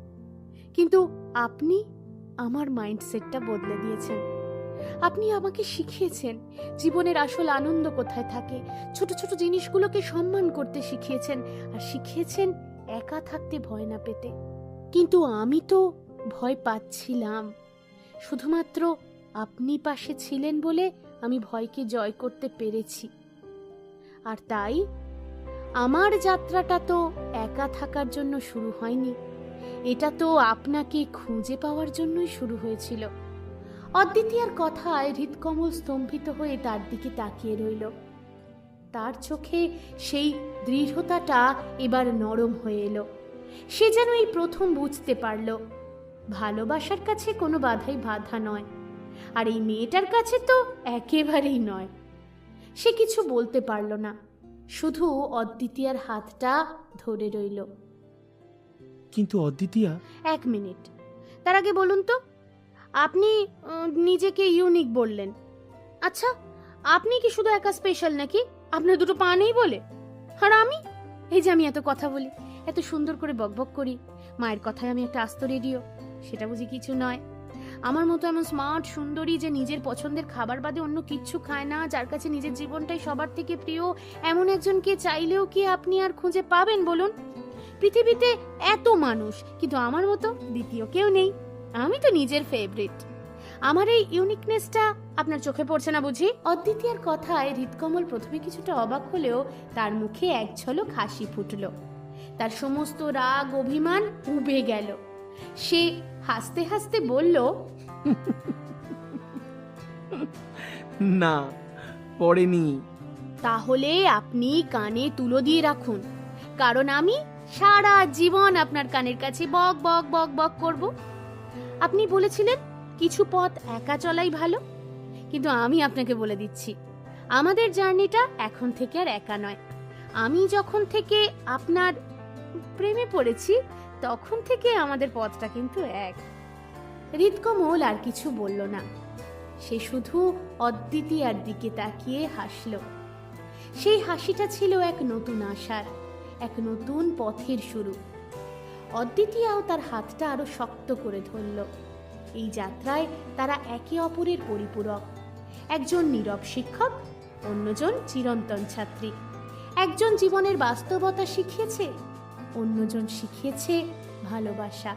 কিন্তু আপনি আমার মাইন্ডসেটটা বদলে দিয়েছেন। আপনি আমাকে শিখিয়েছেন জীবনের আসল আনন্দ কোথায় থাকে, ছোট ছোট জিনিসগুলোকে সম্মান করতে শিখিয়েছেন, আর শিখিয়েছেন একা থাকতে ভয় না পেতে। কিন্তু আমি তো ভয় পাচ্ছিলাম। শুধুমাত্র আপনি পাশে ছিলেন বলে আমি ভয়কে জয় করতে পেরেছি। আর তাই আমার যাত্রাটা তো একা থাকার জন্য শুরু হয়নি, এটা তো আপনাকে খুঁজে পাওয়ার জন্যই শুরু হয়েছিল। অদ্বিতীয়ার কথায় হৃদকমল স্তম্ভিত হয়ে তার দিকে তাকিয়ে রইল। তার চোখে সেই দৃঢ়তাটা এবার নরম হয়ে এলো। সে যেন এই প্রথম বুঝতে পারল ভালোবাসার কাছে কোনো বাধাই বাধা নয়, আর এই মেয়েটার কাছে তো একেবারেই নয়। সে কিছু বলতে পারল না, শুধু অদ্বিতীয়ার হাতটা ধরে রইল। কিন্তু অদ্বিতীয়া, 1 মিনিট, তার আগে বলুন তো, আপনি নিজেকে ইউনিক বললেন। আচ্ছা, আপনি কি শুধু একা স্পেশাল নাকি? আপনার দুটো পা নেই বলে? আর আমি, এই যে আমি এত কথা বলি, এত সুন্দর করে বকবক করি, মায়ের কথায় আমি একটা আস্ত রেডিও, সেটা বুঝি কিছু নয়? আমার মতো এমন স্মার্ট সুন্দরী যে নিজের পছন্দের খাবার বাদে অন্য কিচ্ছু খায় না, যার কাছে নিজের জীবনটাই সবার থেকে প্রিয়, এমন একজনকে চাইলেও কি আপনি আর খুঁজে পাবেন বলুন? পৃথিবীতে এত মানুষ, কিন্তু আমার মতো দ্বিতীয় কেউ নেই। আমি তো নিজের ফেভারিট। আমার এই ইউনিকনেসটা আপনার চোখে পড়ছে না বুঝি? অদ্বিতীয়ার কথায় হৃদকমল প্রথমে কিছুটা অবাক হলেও তার মুখে এক ঝলক হাসি ফুটল। তার সমস্ত রাগ অভিমান উবে গেল। সে হাসতে হাসতে বলল, না, পড়েনি। তাহলে আপনি কানে তুলো দিয়ে রাখুন, কারণ আমি সারা জীবন আপনার কানের কাছে বক বক বক বক করব। আপনি বলেছিলেন কিছু পথ একা চলাই ভালো, কিন্তু আমি আপনাকে বলে দিচ্ছি, আমাদের জার্নিটা এখন থেকে আর একা নয়। আমি যখন থেকে আপনার প্রেমে পড়েছি, তখন থেকে আমাদের পথটা কিন্তু এক। হৃদকমল আর কিছু বলল না, সে শুধু অদ্বিতীয়ার দিকে তাকিয়ে হাসল। সেই হাসিটা ছিল এক নতুন আশার, এক নতুন পথের শুরু। অদ্বিতীয়াও তার হাতটা আরো শক্ত করে ধরল। এই যাত্রায় তারা একে অপরের পরিপূরক। একজন নীরব শিক্ষক, অন্যজন চিরন্তন ছাত্রী। একজন জীবনের বাস্তবতা শিখিয়েছে, অন্যজন শিখিয়েছে ভালোবাসা।